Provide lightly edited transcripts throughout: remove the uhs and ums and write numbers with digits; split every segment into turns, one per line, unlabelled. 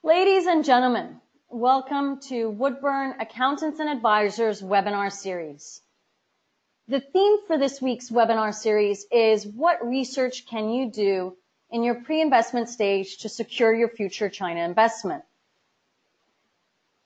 Ladies and gentlemen, welcome to Woodburn Accountants and Advisors webinar series. The theme for this week's webinar series is what research can you do in your pre-investment stage to secure your future China investment?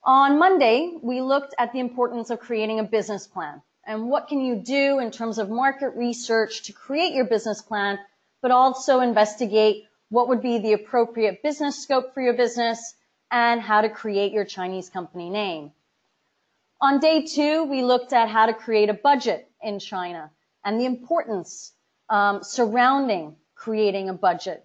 On Monday, we looked at the importance of creating a business plan and what can you do in terms of market research to create your business plan, but also investigate what would be the appropriate business scope for your business and how to create your Chinese company name. On day 2, we looked at how to create a budget in China and the importance surrounding creating a budget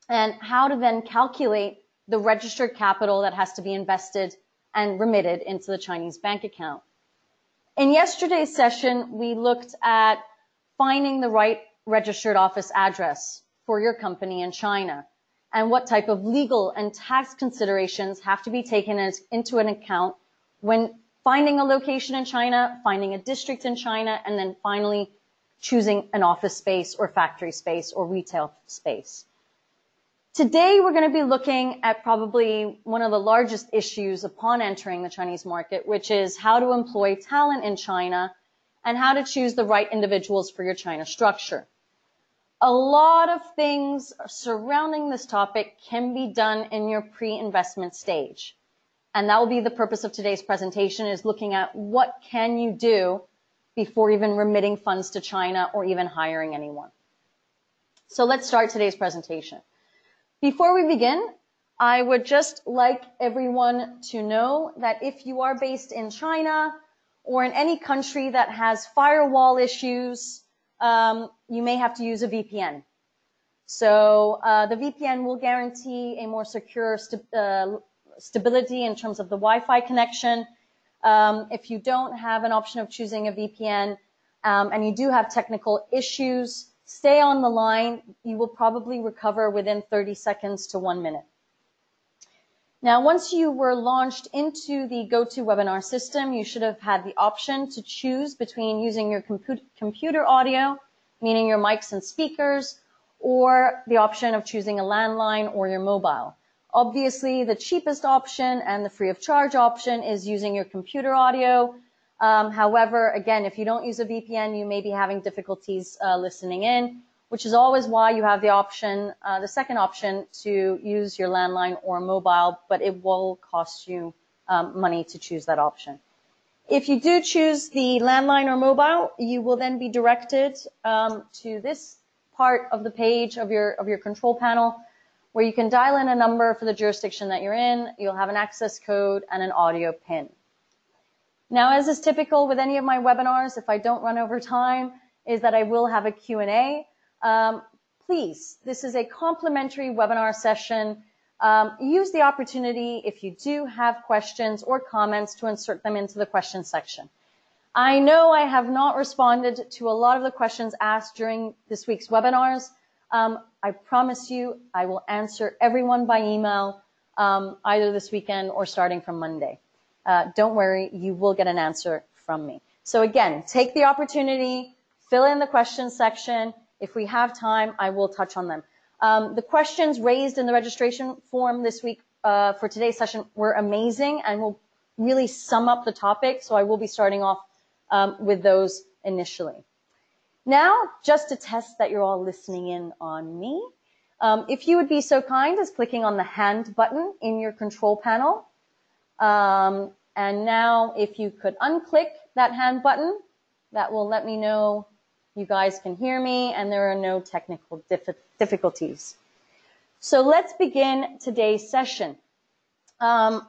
and how to then calculate the registered capital that has to be invested and remitted into the Chinese bank account. In yesterday's session, we looked at finding the right registered office address for your company in China and what type of legal and tax considerations have to be taken into an account when finding a location in China, finding a district in China, and then finally choosing an office space or factory space or retail space. Today, we're going to be looking at probably one of the largest issues upon entering the Chinese market, which is how to employ talent in China and how to choose the right individuals for your China structure. A lot of things surrounding this topic can be done in your pre-investment stage. And that will be the purpose of today's presentation, is looking at what can you do before even remitting funds to China or even hiring anyone. So let's start today's presentation. Before we begin, I would just like everyone to know that if you are based in China or in any country that has firewall issues, you may have to use a VPN. So the VPN will guarantee a more secure stability in terms of the Wi-Fi connection. If you don't have an option of choosing a VPN and you do have technical issues, stay on the line. You will probably recover within 30 seconds to 1 minute. Now, once you were launched into the GoToWebinar system, you should have had the option to choose between using your computer audio, meaning your mics and speakers, or the option of choosing a landline or your mobile. Obviously, the cheapest option and the free of charge option is using your computer audio. However, again, if you don't use a VPN, you may be having difficulties listening in, which is always why you have the option, the second option, to use your landline or mobile, but it will cost you money to choose that option. If you do choose the landline or mobile, you will then be directed to this part of the page of your control panel, where you can dial in a number for the jurisdiction that you're in. You'll have an access code and an audio PIN. Now, as is typical with any of my webinars, if I don't run over time, is that I will have a Q&A. Please, this is a complimentary webinar session. Use the opportunity, if you do have questions or comments, to insert them into the question section. I know I have not responded to a lot of the questions asked during this week's webinars. I promise you I will answer everyone by email, either this weekend or starting from Monday. Don't worry, you will get an answer from me. So again, take the opportunity, fill in the question section. If we have time, I will touch on them. The questions raised in the registration form this week for today's session were amazing and will really sum up the topic. So I will be starting off with those initially. Now, just to test that you're all listening in on me, if you would be so kind as clicking on the hand button in your control panel. And now if you could unclick that hand button, that will let me know you guys can hear me and there are no technical difficulties. So let's begin today's session. I'm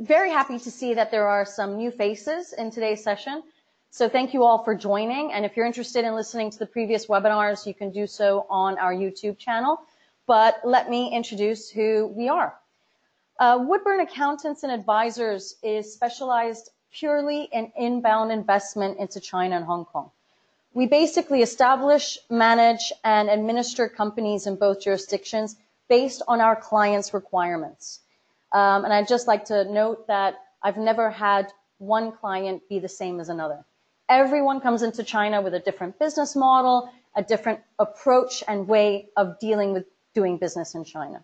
very happy to see that there are some new faces in today's session. So thank you all for joining. And if you're interested in listening to the previous webinars, you can do so on our YouTube channel. But let me introduce who we are. Woodburn Accountants and Advisors is specialized purely in inbound investment into China and Hong Kong. We basically establish, manage, and administer companies in both jurisdictions based on our clients' requirements. And I'd just like to note that I've never had one client be the same as another. Everyone comes into China with a different business model, a different approach and way of dealing with doing business in China.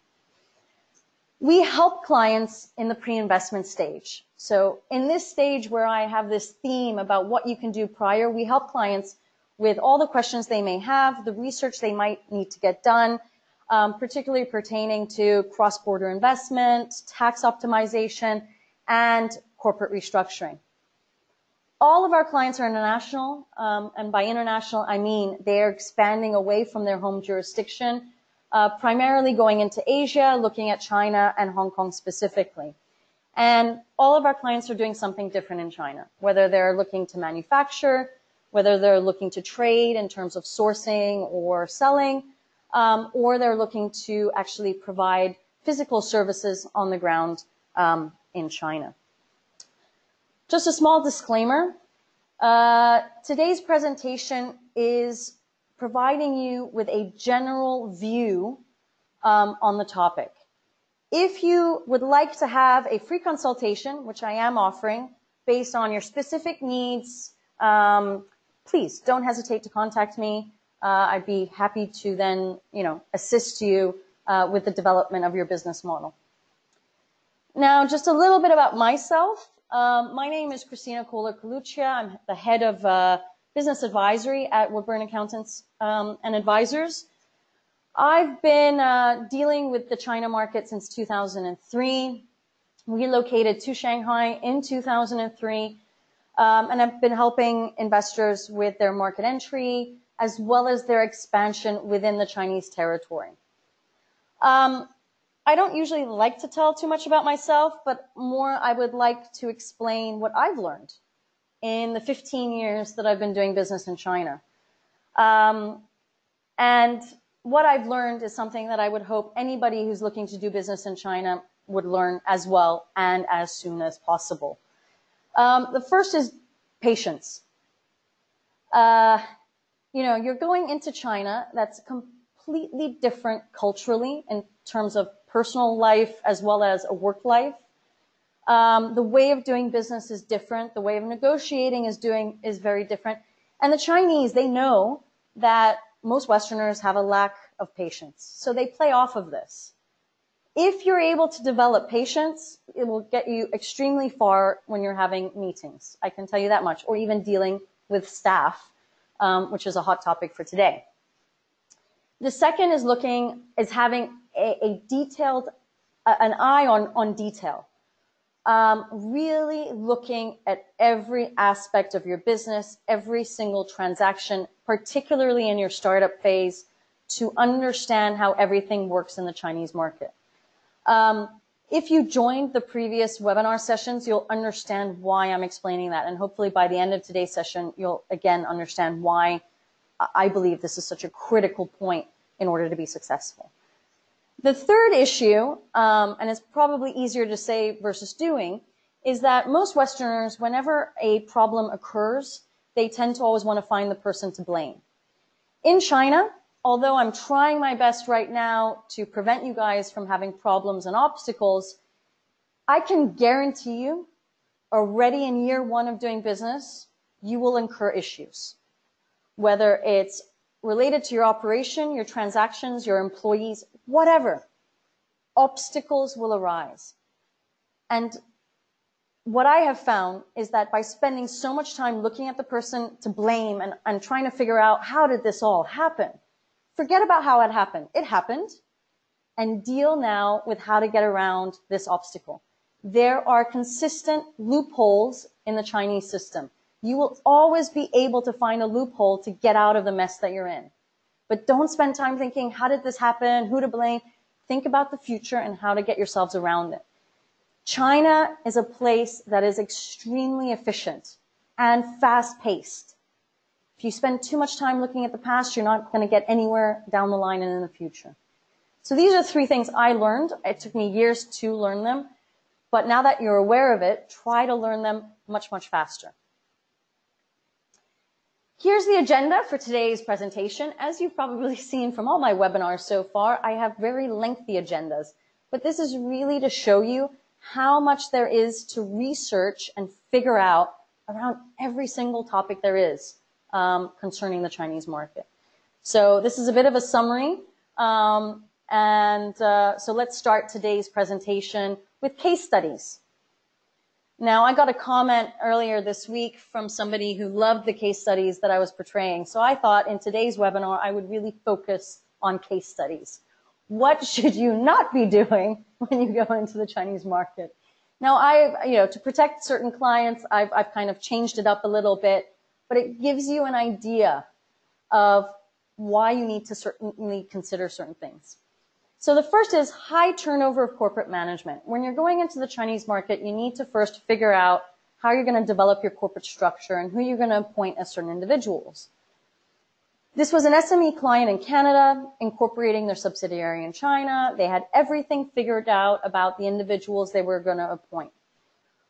We help clients in the pre-investment stage. So in this stage where I have this theme about what you can do prior, we help clients with all the questions they may have, the research they might need to get done, particularly pertaining to cross-border investment, tax optimization, and corporate restructuring. All of our clients are international, and by international, I mean they're expanding away from their home jurisdiction, primarily going into Asia, looking at China and Hong Kong specifically. And all of our clients are doing something different in China, whether they're looking to manufacture, whether they're looking to trade in terms of sourcing or selling, or they're looking to actually provide physical services on the ground in China. Just a small disclaimer. Today's presentation is providing you with a general view on the topic. If you would like to have a free consultation, which I am offering, based on your specific needs, please don't hesitate to contact me. I'd be happy to then, assist you with the development of your business model. Now, just a little bit about myself. My name is Christina Kohler-Coluccia. I'm the head of business advisory at Woodburn Accountants and Advisors. I've been dealing with the China market since 2003, relocated to Shanghai in 2003, and I've been helping investors with their market entry as well as their expansion within the Chinese territory. I don't usually like to tell too much about myself, but more I would like to explain what I've learned in the 15 years that I've been doing business in China. And what I've learned is something that I would hope anybody who's looking to do business in China would learn as well and as soon as possible. The first is patience. You're going into China that's completely different culturally in terms of personal life as well as a work life. The way of doing business is different. The way of negotiating is very different. And the Chinese, they know that most Westerners have a lack of patience. So they play off of this. If you're able to develop patience, it will get you extremely far when you're having meetings. I can tell you that much. Or even dealing with staff, which is a hot topic for today. The second is having a detailed, an eye on detail. Really looking at every aspect of your business, every single transaction, particularly in your startup phase, to understand how everything works in the Chinese market. If you joined the previous webinar sessions, you'll understand why I'm explaining that. And hopefully by the end of today's session, you'll again understand why I believe this is such a critical point in order to be successful. The third issue, and it's probably easier to say versus doing, is that most Westerners, whenever a problem occurs, they tend to always want to find the person to blame. In China, although I'm trying my best right now to prevent you guys from having problems and obstacles, I can guarantee you, already in year one of doing business, you will incur issues. Whether it's related to your operation, your transactions, your employees, whatever, obstacles will arise. And what I have found is that by spending so much time looking at the person to blame and trying to figure out how did this all happen, forget about how it happened. It happened, and deal now with how to get around this obstacle. There are consistent loopholes in the Chinese system. You will always be able to find a loophole to get out of the mess that you're in. But don't spend time thinking, how did this happen? Who to blame? Think about the future and how to get yourselves around it. China is a place that is extremely efficient and fast-paced. If you spend too much time looking at the past, you're not going to get anywhere down the line and in the future. So these are three things I learned. It took me years to learn them. But now that you're aware of it, try to learn them much, much faster. Here's the agenda for today's presentation. As you've probably seen from all my webinars so far, I have very lengthy agendas. But this is really to show you how much there is to research and figure out around every single topic there is concerning the Chinese market. So this is a bit of a summary. And so let's start today's presentation with case studies. Now, I got a comment earlier this week from somebody who loved the case studies that I was portraying. So I thought in today's webinar, I would really focus on case studies. What should you not be doing when you go into the Chinese market? Now, to protect certain clients, I've kind of changed it up a little bit, but it gives you an idea of why you need to certainly consider certain things. So the first is high turnover of corporate management. When you're going into the Chinese market, you need to first figure out how you're going to develop your corporate structure and who you're going to appoint as certain individuals. This was an SME client in Canada, incorporating their subsidiary in China. They had everything figured out about the individuals they were going to appoint.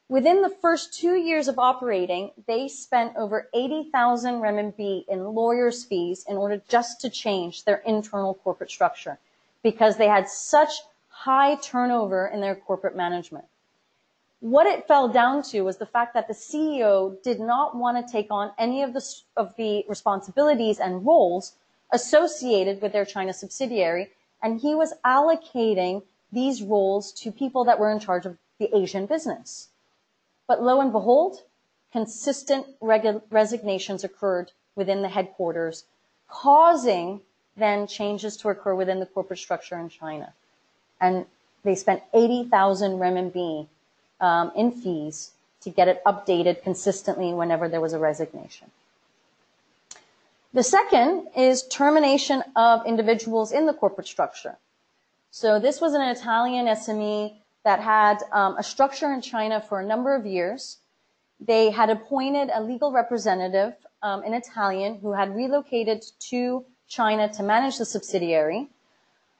Within the first 2 years of operating, they spent over 80,000 renminbi in lawyers' fees in order just to change their internal corporate structure, because they had such high turnover in their corporate management. What it fell down to was the fact that the CEO did not want to take on any of the responsibilities and roles associated with their China subsidiary, and he was allocating these roles to people that were in charge of the Asian business. But lo and behold, consistent resignations occurred within the headquarters, causing then changes to occur within the corporate structure in China. And they spent 80,000 renminbi in fees to get it updated consistently whenever there was a resignation. The second is termination of individuals in the corporate structure. So this was an Italian SME that had a structure in China for a number of years. They had appointed a legal representative, an Italian, who had relocated to China to manage the subsidiary.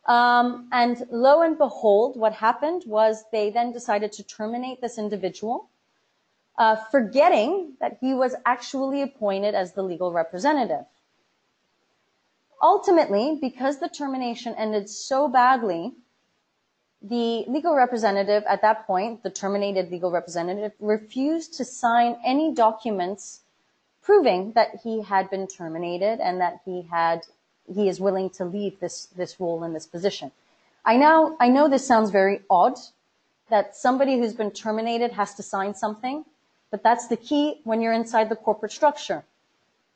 And lo and behold, what happened was they then decided to terminate this individual, forgetting that he was actually appointed as the legal representative. Ultimately, because the termination ended so badly, the legal representative at that point, the terminated legal representative, refused to sign any documents proving that he had been terminated and that he is willing to leave this role in this position. I know this sounds very odd that somebody who's been terminated has to sign something, but that's the key when you're inside the corporate structure.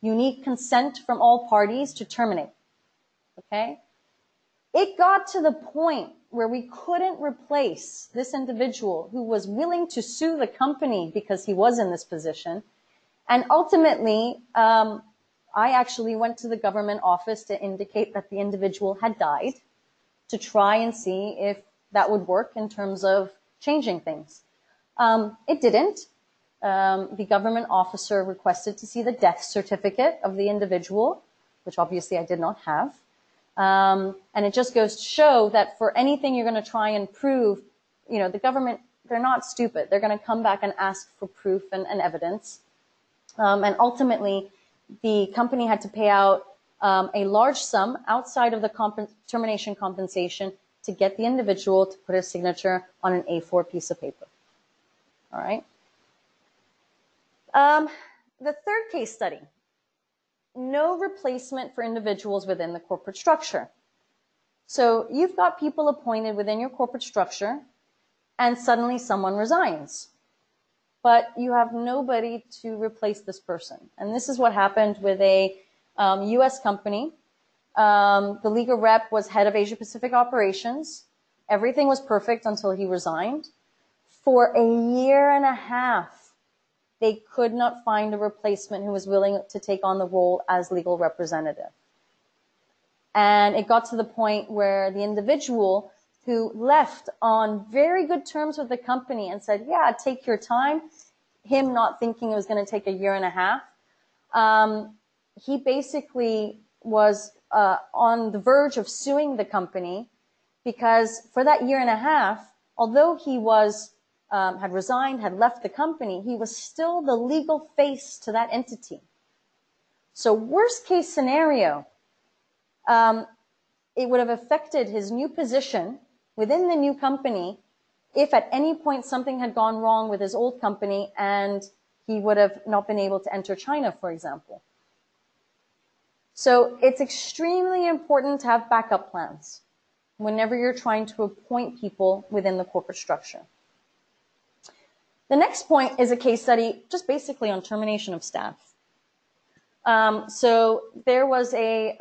You need consent from all parties to terminate. Okay? It got to the point where we couldn't replace this individual who was willing to sue the company because he was in this position. And ultimately, I actually went to the government office to indicate that the individual had died, to try and see if that would work in terms of changing things. It didn't. The government officer requested to see the death certificate of the individual, which obviously I did not have. And it just goes to show that for anything you're going to try and prove, the government, they're not stupid. They're going to come back and ask for proof and evidence. And ultimately, the company had to pay out a large sum outside of the termination compensation to get the individual to put a signature on an A4 piece of paper. All right. The third case study. No replacement for individuals within the corporate structure. So you've got people appointed within your corporate structure, and suddenly someone resigns. But you have nobody to replace this person. And this is what happened with a U.S. company. The legal rep was head of Asia Pacific operations. Everything was perfect until he resigned. For a year and a half, they could not find a replacement who was willing to take on the role as legal representative. And it got to the point where the individual who left on very good terms with the company and said, yeah, take your time, him not thinking it was going to take a year and a half, he basically was on the verge of suing the company because for that year and a half, although he was had resigned, had left the company, he was still the legal face to that entity. So worst case scenario, it would have affected his new position within the new company if at any point something had gone wrong with his old company and he would have not been able to enter China, for example. So it's extremely important to have backup plans. whenever you're trying to appoint people within the corporate structure. The next point is a case study just basically on termination of staff. So there was a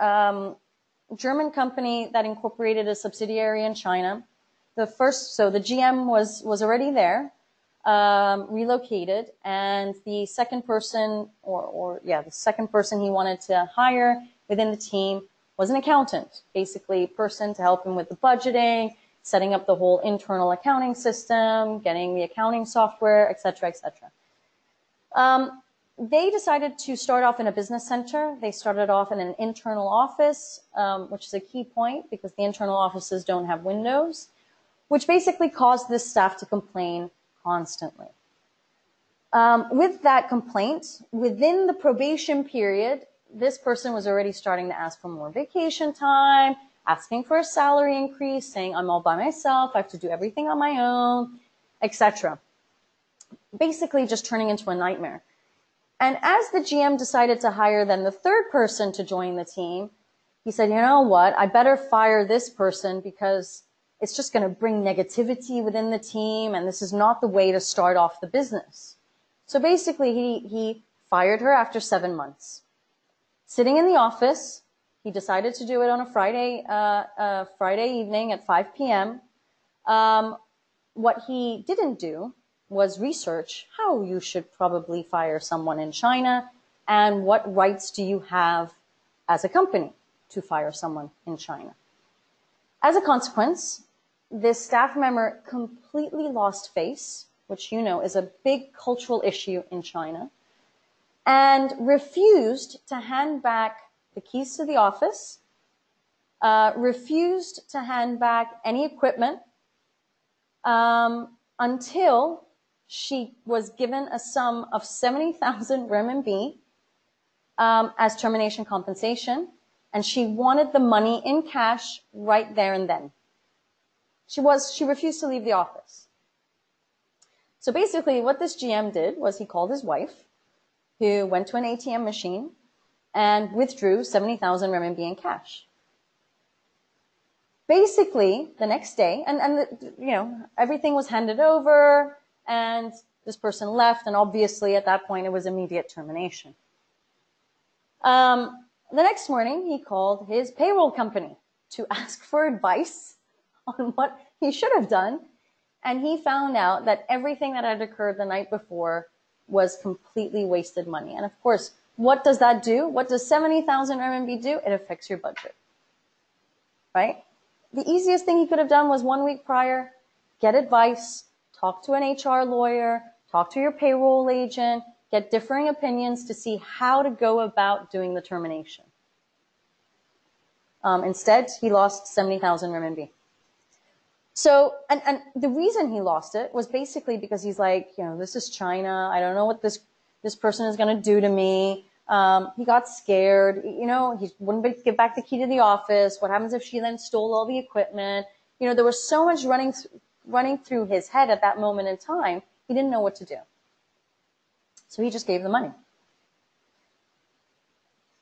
German company that incorporated a subsidiary in China. So the GM was already there, relocated, and the second person, the second person he wanted to hire within the team was an accountant, basically a person to help him with the budgeting, setting up the whole internal accounting system, getting the accounting software, et cetera, et cetera. They decided to start off in a business center. They started off in an internal office, which is a key point because the internal offices don't have windows, which basically caused this staff to complain constantly. With that complaint, within the probation period, this person was already starting to ask for more vacation time, asking for a salary increase, saying, I'm all by myself, I have to do everything on my own, etc. Basically just turning into a nightmare. And as the GM decided to hire then the third person to join the team, he said, you know what, I better fire this person because it's just going to bring negativity within the team, and this is not the way to start off the business. So basically, he fired her after 7 months. Sitting in the office, he decided to do it on a Friday evening at 5 p.m. What he didn't do was research how you should probably fire someone in China and what rights do you have as a company to fire someone in China. As a consequence, this staff member completely lost face, which you know is a big cultural issue in China, and refused to hand back the keys to the office, refused to hand back any equipment until she was given a sum of 70,000 renminbi as termination compensation, and she wanted the money in cash right there and then. She refused to leave the office. So basically what this GM did was he called his wife, who went to an ATM machine and withdrew 70,000 renminbi in cash. Basically, the next day, everything was handed over, and this person left, and obviously at that point it was immediate termination. The next morning, he called his payroll company to ask for advice on what he should have done, and he found out that everything that had occurred the night before was completely wasted money. And of course, what does that do? What does 70,000 RMB do? It affects your budget, right? The easiest thing he could have done was 1 week prior, get advice, talk to an HR lawyer, talk to your payroll agent, get differing opinions to see how to go about doing the termination. Instead, he lost 70,000 renminbi. So, and the reason he lost it was basically because he's like, this is China. I don't know what this person is going to do to me. He got scared. He wouldn't give back the key to the office. What happens if she then stole all the equipment? There was so much running through his head at that moment in time. He didn't know what to do. So he just gave the money.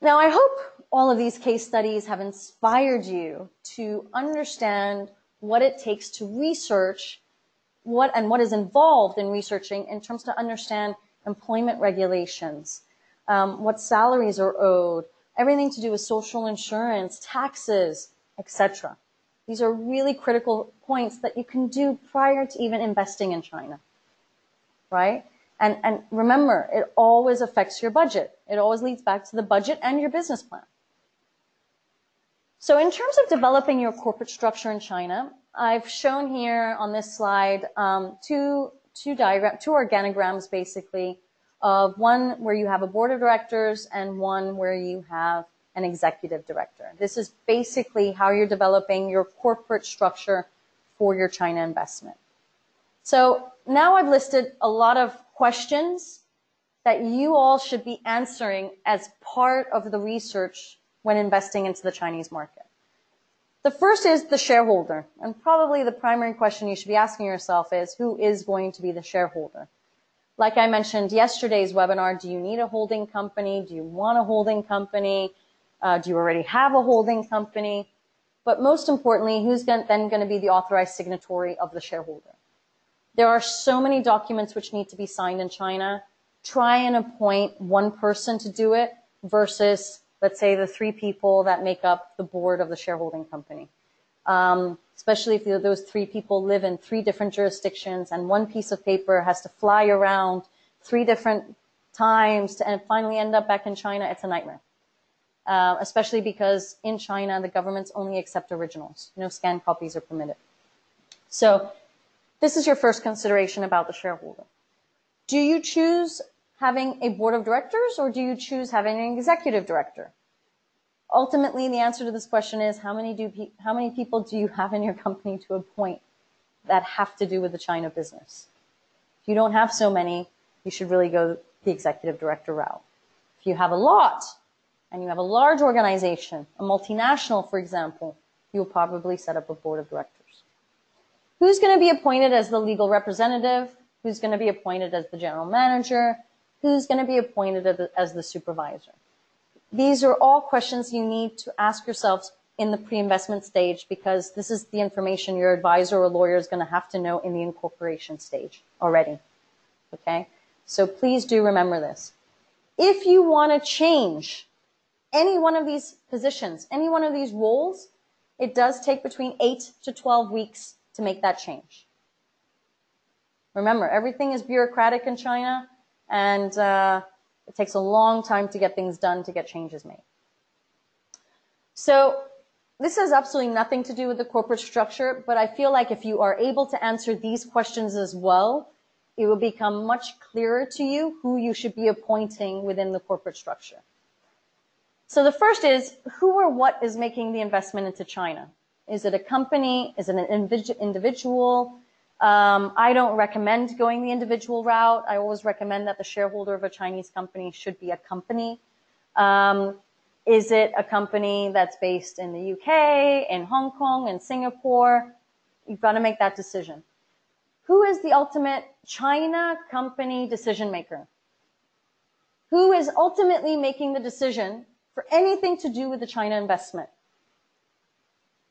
Now, I hope all of these case studies have inspired you to understand what it takes to research what is involved in researching in terms to understand employment regulations, what salaries are owed, everything to do with social insurance, taxes, etc. These are really critical points that you can do prior to even investing in China, right? And remember, it always affects your budget. It always leads back to the budget and your business plan. So in terms of developing your corporate structure in China, I've shown here on this slide two organograms basically, of one where you have a board of directors and one where you have an executive director. This is basically how you're developing your corporate structure for your China investment. So now I've listed a lot of questions that you all should be answering as part of the research when investing into the Chinese market. The first is the shareholder, and probably the primary question you should be asking yourself is, who is going to be the shareholder? Like I mentioned yesterday's webinar, do you need a holding company? Do you want a holding company? Do you already have a holding company? But most importantly, who's then going to be the authorized signatory of the shareholder? There are so many documents which need to be signed in China. Try and appoint one person to do it versus, let's say, the 3 people that make up the board of the shareholding company. Especially if those 3 people live in 3 different jurisdictions and one piece of paper has to fly around 3 different times and finally end up back in China, it's a nightmare. Especially because in China, the governments only accept originals. No scanned copies are permitted. So this is your first consideration about the shareholder. Do you choose having a board of directors or do you choose having an executive director? Ultimately, the answer to this question is how many people do you have in your company to appoint that have to do with the China business? If you don't have so many, you should really go the executive director route. If you have a lot, and you have a large organization, a multinational, for example, you'll probably set up a board of directors. Who's going to be appointed as the legal representative? Who's going to be appointed as the general manager? Who's going to be appointed as the supervisor? These are all questions you need to ask yourselves in the pre-investment stage because this is the information your advisor or lawyer is going to have to know in the incorporation stage already. Okay? So please do remember this. If you want to change any one of these positions, any one of these roles, it does take between 8 to 12 weeks to make that change. Remember, everything is bureaucratic in China, and it takes a long time to get things done, to get changes made. So this has absolutely nothing to do with the corporate structure, but I feel like if you are able to answer these questions as well, it will become much clearer to you who you should be appointing within the corporate structure. So the first is, who or what is making the investment into China? Is it a company? Is it an individual? I don't recommend going the individual route. I always recommend that the shareholder of a Chinese company should be a company. Is it a company that's based in the UK, in Hong Kong, in Singapore? You've got to make that decision. Who is the ultimate China company decision maker? Who is ultimately making the decision for anything to do with the China investment?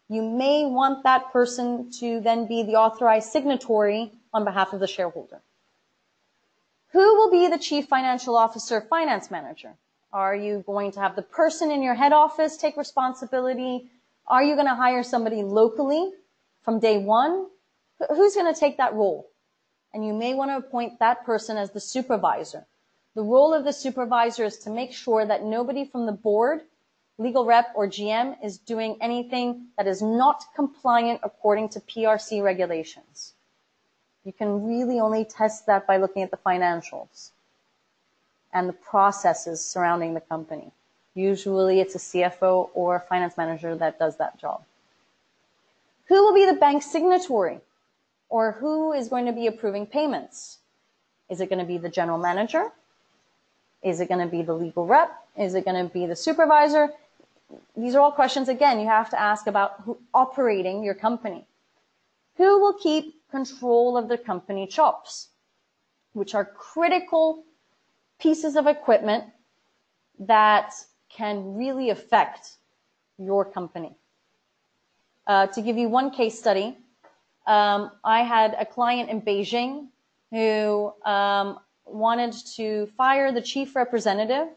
You may want that person to then be the authorized signatory on behalf of the shareholder. Who will be the chief financial officer, finance manager? Are you going to have the person in your head office take responsibility? Are you going to hire somebody locally from day one? Who's going to take that role? And you may want to appoint that person as the supervisor. The role of the supervisor is to make sure that nobody from the board, legal rep, or GM is doing anything that is not compliant according to PRC regulations. You can really only test that by looking at the financials and the processes surrounding the company. Usually it's a CFO or a finance manager that does that job. Who will be the bank signatory? Or who is going to be approving payments? Is it going to be the general manager? Is it going to be the legal rep? Is it going to be the supervisor? These are all questions, again, you have to ask about who operating your company. Who will keep control of the company shops, which are critical pieces of equipment that can really affect your company. To give you one case study, I had a client in Beijing who wanted to fire the chief representative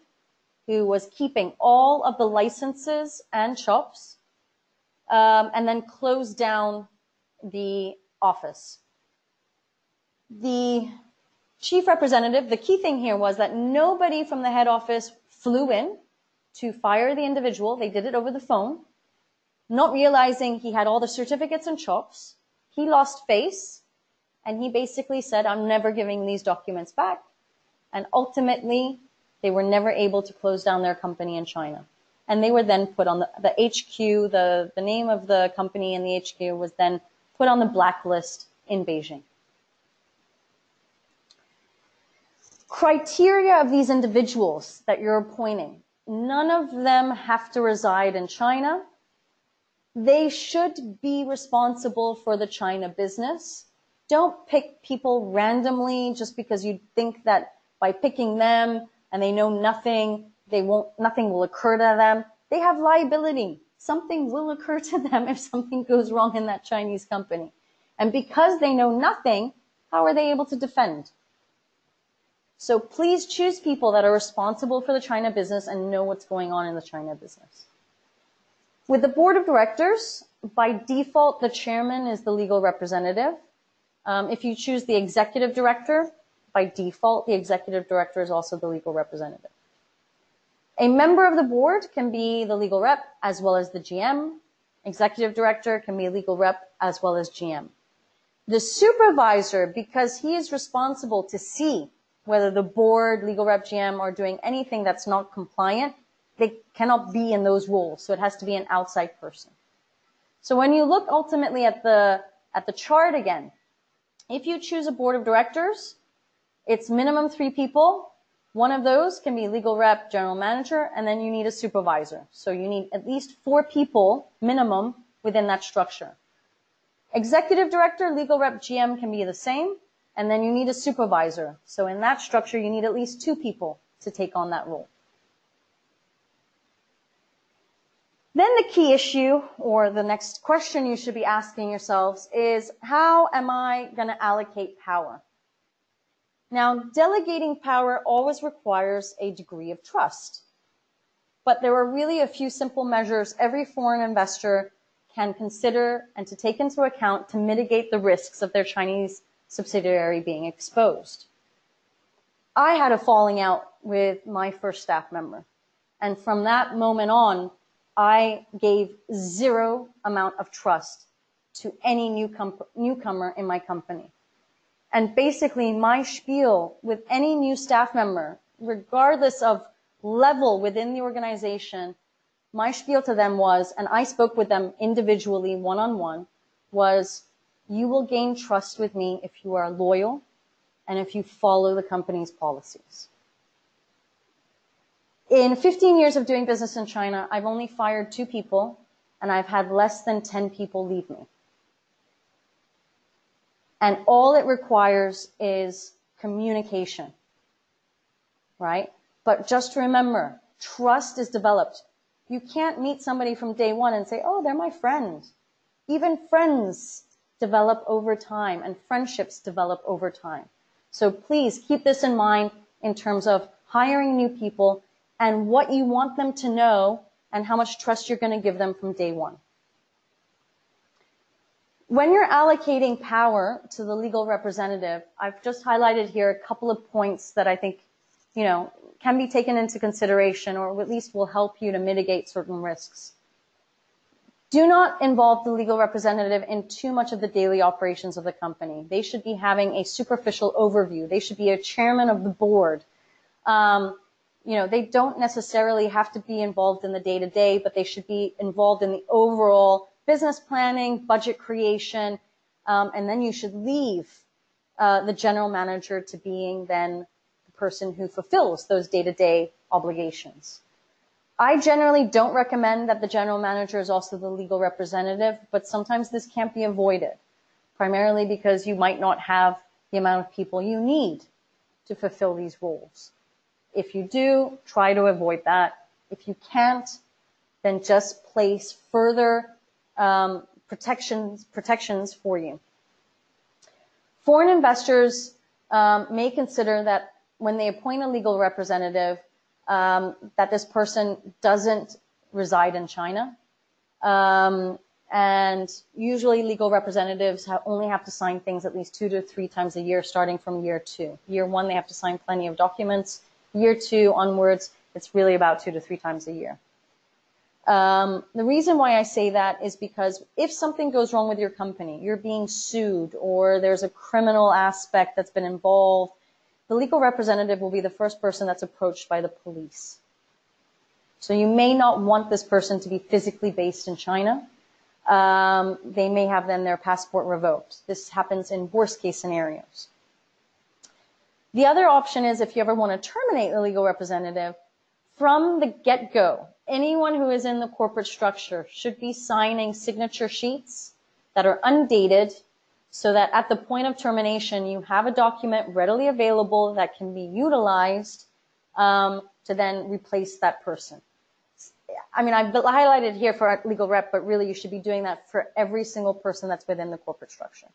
who was keeping all of the licenses and shops and then close down the office. The chief representative, the key thing here was that nobody from the head office flew in to fire the individual. They did it over the phone, not realizing he had all the certificates and shops. He lost face, and he basically said, I'm never giving these documents back. And ultimately, they were never able to close down their company in China. And they were then put on the HQ, the name of the company and the HQ was then put on the blacklist in Beijing. Criteria of these individuals that you're appointing. None of them have to reside in China. They should be responsible for the China business. Don't pick people randomly just because you think that by picking them and they know nothing, nothing will occur to them. They have liability. something will occur to them if something goes wrong in that Chinese company. And because they know nothing, how are they able to defend? So please choose people that are responsible for the China business and know what's going on in the China business. With the board of directors, by default, the chairman is the legal representative. If you choose the executive director, by default, the executive director is also the legal representative. A member of the board can be the legal rep as well as the GM. Executive director can be a legal rep as well as GM. The supervisor, because he is responsible to see whether the board, legal rep, GM are doing anything that's not compliant, they cannot be in those roles. So it has to be an outside person. So when you look ultimately at the chart again, if you choose a board of directors, it's minimum 3 people. One of those can be legal rep, general manager, and then you need a supervisor. So you need at least 4 people minimum within that structure. Executive director, legal rep, GM can be the same, and then you need a supervisor. So in that structure, you need at least 2 people to take on that role. Then the key issue, or the next question you should be asking yourselves is, how am I going to allocate power? Now, delegating power always requires a degree of trust. But there are really a few simple measures every foreign investor can consider and to take into account to mitigate the risks of their Chinese subsidiary being exposed. I had a falling out with my first staff member. And from that moment on, I gave 0 amount of trust to any newcomer in my company. And basically my spiel with any new staff member, regardless of level within the organization, my spiel to them was, and I spoke with them individually, one-on-one, was, you will gain trust with me if you are loyal and if you follow the company's policies. In 15 years of doing business in China, I've only fired 2 people, and I've had less than 10 people leave me. And all it requires is communication, right? But just remember, trust is developed. You can't meet somebody from day one and say, oh, they're my friend. Even friends develop over time, and friendships develop over time. So please keep this in mind in terms of hiring new people and what you want them to know and how much trust you're going to give them from day one. When you're allocating power to the legal representative, I've just highlighted here a couple of points that I think, can be taken into consideration, or at least will help you to mitigate certain risks. Do not involve the legal representative in too much of the daily operations of the company. They should be having a superficial overview. They should be a chairman of the board. They don't necessarily have to be involved in the day-to-day, but they should be involved in the overall business planning, budget creation, and then you should leave the general manager to being then the person who fulfills those day-to-day obligations. I generally don't recommend that the general manager is also the legal representative, but sometimes this can't be avoided, primarily because you might not have the amount of people you need to fulfill these roles. If you do, try to avoid that. If you can't, then just place further protections for you. Foreign investors may consider that when they appoint a legal representative, that this person doesn't reside in China. And usually legal representatives only have to sign things at least 2 to 3 times a year, starting from year 2. Year 1, they have to sign plenty of documents. Year 2 onwards, it's really about 2 to 3 times a year. The reason why I say that is because if something goes wrong with your company, you're being sued, or there's a criminal aspect that's been involved, the legal representative will be the first person that's approached by the police. So you may not want this person to be physically based in China. They may have then their passport revoked. This happens in worst case scenarios. The other option is if you ever want to terminate the legal representative, from the get-go, anyone who is in the corporate structure should be signing signature sheets that are undated so that at the point of termination, you have a document readily available that can be utilized to then replace that person. I mean, I've highlighted here for legal rep, but really you should be doing that for every single person that's within the corporate structure.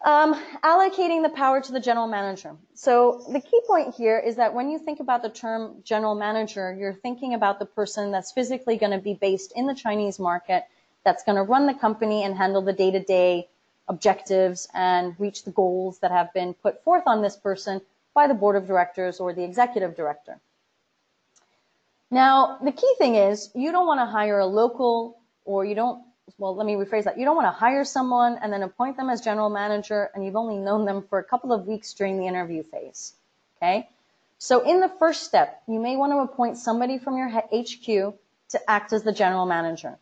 Allocating the power to the general manager. So the key point here is that when you think about the term general manager, you're thinking about the person that's physically going to be based in the Chinese market, that's going to run the company and handle the day-to-day objectives and reach the goals that have been put forth on this person by the board of directors or the executive director. Now, the key thing is you don't want to hire a local, or you don't, well, let me rephrase that. You don't want to hire someone and then appoint them as general manager and you've only known them for a couple of weeks during the interview phase, okay? So in the first step, you may want to appoint somebody from your HQ to act as the general manager.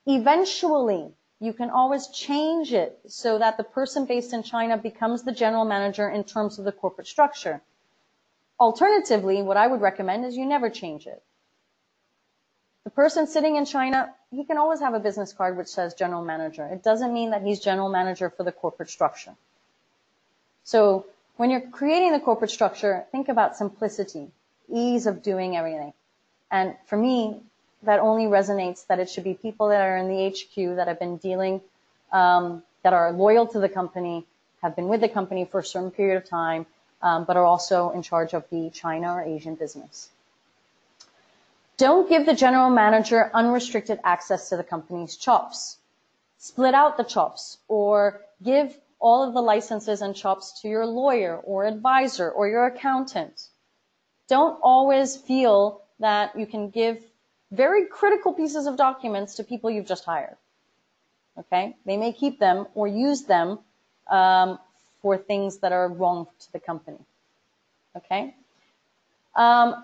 Eventually, you can always change it so that the person based in China becomes the general manager in terms of the corporate structure. Alternatively, what I would recommend is you never change it. The person sitting in China, he can always have a business card which says general manager. It doesn't mean that he's general manager for the corporate structure. So when you're creating the corporate structure, think about simplicity, ease of doing everything. And for me, that only resonates that it should be people that are in the HQ that have been dealing, that are loyal to the company, have been with the company for a certain period of time, but are also in charge of the China or Asian business. Don't give the general manager unrestricted access to the company's chops. Split out the chops or give all of the licenses and chops to your lawyer or advisor or your accountant. Don't always feel that you can give very critical pieces of documents to people you've just hired. Okay? They may keep them or use them for things that are wrong to the company. Okay?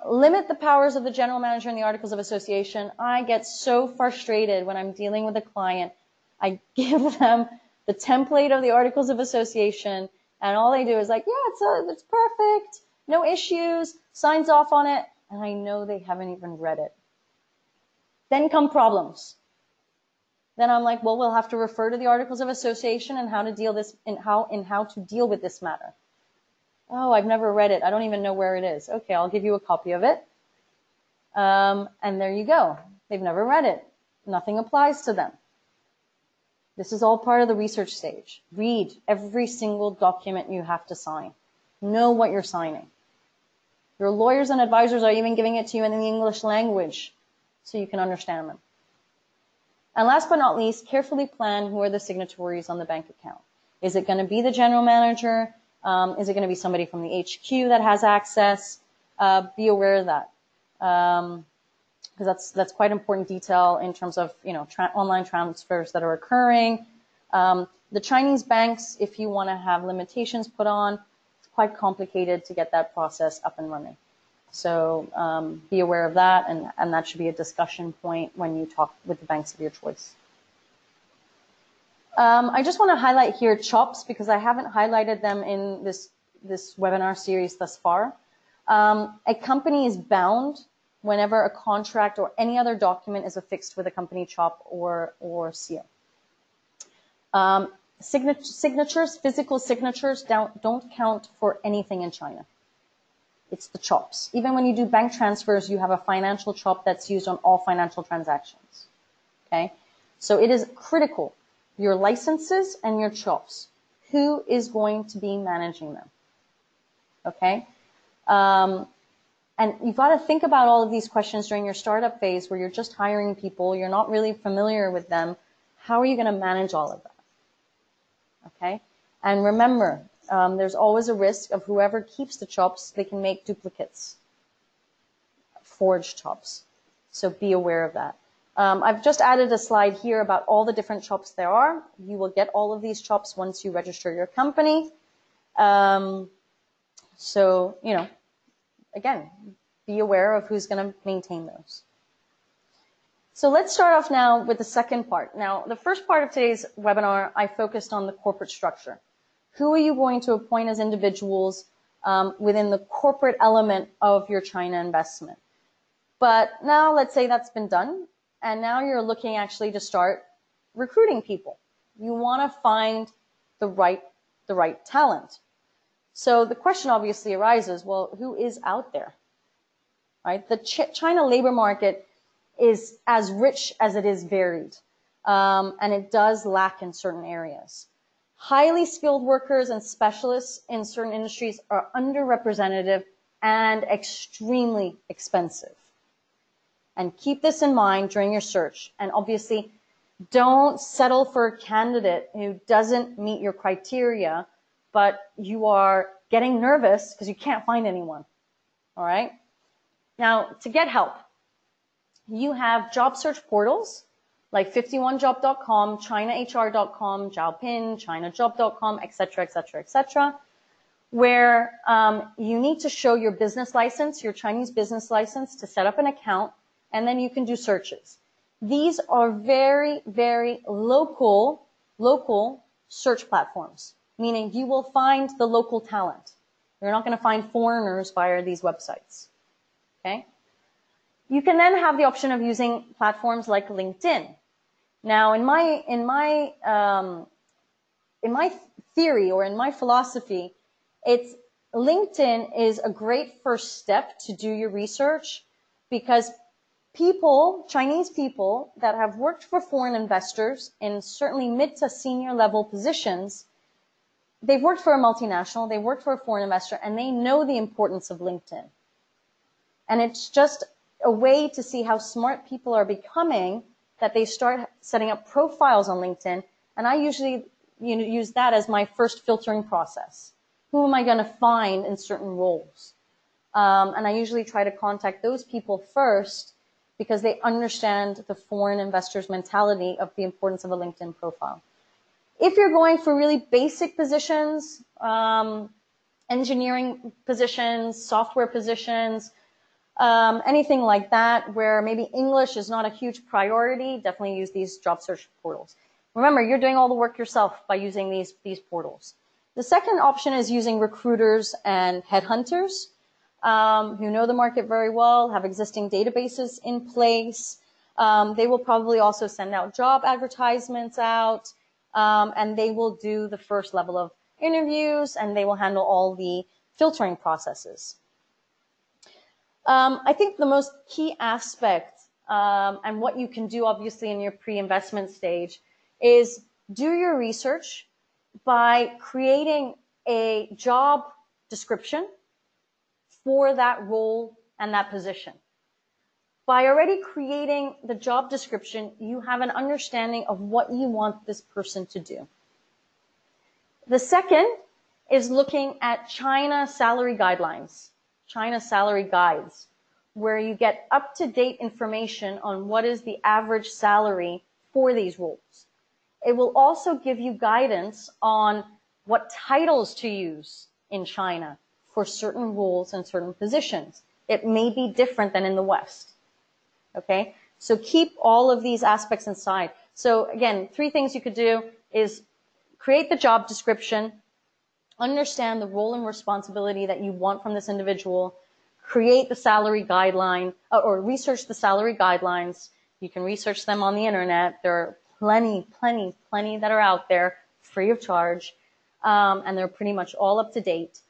Limit the powers of the general manager in the Articles of Association. I get so frustrated when I'm dealing with a client. I give them the template of the Articles of Association, and all they do is like, yeah, it's perfect, no issues, signs off on it, and I know they haven't even read it. Then come problems. Then I'm like, well, we'll have to refer to the Articles of Association and how to deal to deal with this matter. Oh, I've never read it. I don't even know where it is. Okay, I'll give you a copy of it. And there you go. They've never read it. Nothing applies to them. This is all part of the research stage. Read every single document you have to sign. Know what you're signing. Your lawyers and advisors are even giving it to you in the English language so you can understand them. And last but not least, carefully plan who are the signatories on the bank account. Is it going to be the general manager? Is it going to be somebody from the HQ that has access? Be aware of that, because that's quite important detail in terms of online transfers that are occurring. The Chinese banks, if you want to have limitations put on, it's quite complicated to get that process up and running. So be aware of that, and that should be a discussion point when you talk with the banks of your choice. I just want to highlight here CHOPS because I haven't highlighted them in this webinar series thus far. A company is bound whenever a contract or any other document is affixed with a company CHOP or seal. Signatures, physical signatures don't count for anything in China. It's the CHOPs. Even when you do bank transfers, you have a financial CHOP that's used on all financial transactions. Okay? So it is critical. Your licenses and your CHOPs. Who is going to be managing them? Okay? And you've got to think about all of these questions during your startup phase where you're just hiring people, you're not really familiar with them. How are you going to manage all of that? Okay? And remember, there's always a risk of whoever keeps the CHOPs, they can make duplicates, forged CHOPs. So be aware of that. I've just added a slide here about all the different CHOPs there are. You will get all of these CHOPs once you register your company. So, again, be aware of who's going to maintain those. So let's start off now with the second part. Now, the first part of today's webinar, I focused on the corporate structure. Who are you going to appoint as individuals within the corporate element of your China investment? But now let's say that's been done. And now you're looking actually to start recruiting people. You want to find the right talent. So the question obviously arises, well, who is out there? right? The China labor market is as rich as it is varied, and it does lack in certain areas. Highly skilled workers and specialists in certain industries are underrepresented and extremely expensive. And keep this in mind during your search. And obviously, don't settle for a candidate who doesn't meet your criteria, but you are getting nervous because you can't find anyone. All right? Now, to get help, you have job search portals like 51job.com, chinahr.com, Zhaopin, chinajob.com, etc., etc., etc., where you need to show your business license, your Chinese business license, to set up an account, and then you can do searches. These are very, very local search platforms, meaning you will find the local talent. You're not going to find foreigners via these websites. Okay? You can then have the option of using platforms like LinkedIn. Now, in my theory or in my philosophy, LinkedIn is a great first step to do your research, because Chinese people that have worked for foreign investors in certainly mid to senior level positions, they've worked for a multinational, they worked for a foreign investor, and they know the importance of LinkedIn. And it's just a way to see how smart people are becoming, that they start setting up profiles on LinkedIn. And I usually use that as my first filtering process. Who am I going to find in certain roles? And I usually try to contact those people first, because they understand the foreign investor's mentality of the importance of a LinkedIn profile. If you're going for really basic positions, engineering positions, software positions, anything like that, where maybe English is not a huge priority, definitely use these job search portals. Remember, you're doing all the work yourself by using these portals. The second option is using recruiters and headhunters, who know the market very well, have existing databases in place. They will probably also send out job advertisements out, and they will do the first level of interviews, and they will handle all the filtering processes. I think the most key aspect, and what you can do obviously in your pre-investment stage, is do your research by creating a job description for that role and that position. By already creating the job description, you have an understanding of what you want this person to do. The second is looking at China salary guidelines, China salary guides, where you get up-to-date information on what is the average salary for these roles. It will also give you guidance on what titles to use in China for certain roles and certain positions. It may be different than in the West. Okay? So keep all of these aspects inside. So again, 3 things you could do is create the job description, understand the role and responsibility that you want from this individual, create the salary guideline, or research the salary guidelines. You can research them on the internet. There are plenty that are out there free of charge, and they're pretty much all up to date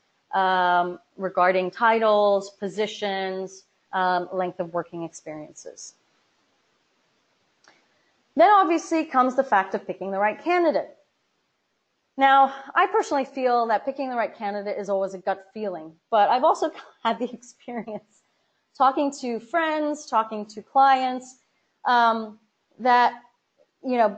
regarding titles, positions, length of working experiences. Then obviously comes the fact of picking the right candidate. Now, I personally feel that picking the right candidate is always a gut feeling, but I've also had the experience talking to friends, talking to clients, that,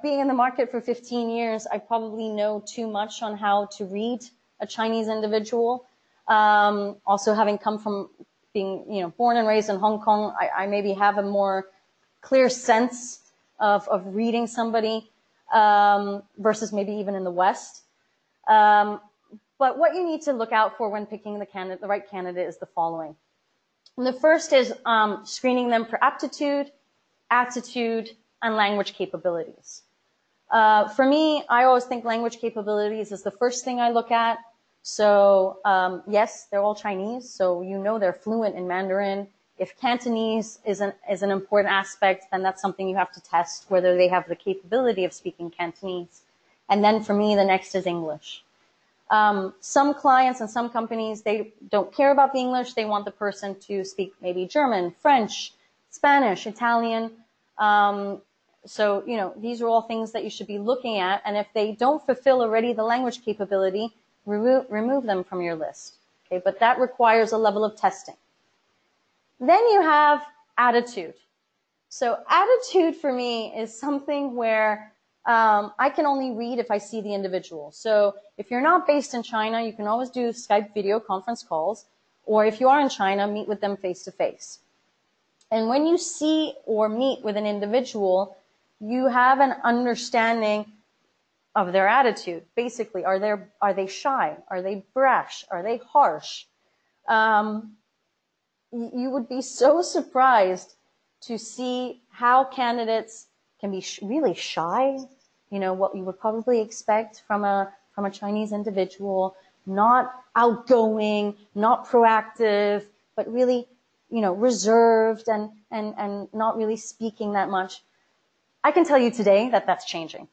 being in the market for 15 years, I probably know too much on how to read a Chinese individual. Also having come from being, born and raised in Hong Kong, I maybe have a more clear sense of reading somebody, versus maybe even in the West. But what you need to look out for when picking the right candidate is the following. And the first is screening them for aptitude, attitude, and language capabilities. For me, I always think language capabilities is the first thing I look at. So yes, they're all Chinese, so they're fluent in Mandarin. If Cantonese is an important aspect, then that's something you have to test, whether they have the capability of speaking Cantonese. And then for me, the next is English. Some clients and some companies, they don't care about the English. They want the person to speak maybe German, French, Spanish, Italian. So, you know, these are all things that you should be looking at. And if they don't fulfill already the language capability, remove them from your list. Okay, but that requires a level of testing. Then you have attitude. So attitude for me is something where I can only read if I see the individual. So if you're not based in China, you can always do Skype video conference calls, or if you are in China, meet with them face to face. And when you see or meet with an individual, you have an understanding of their attitude. Basically, are they shy? Are they brash? Are they harsh? You would be so surprised to see how candidates can be really shy. You know, what you would probably expect from a Chinese individual, not outgoing, not proactive, but really, you know, reserved and not really speaking that much. I can tell you today that that's changing.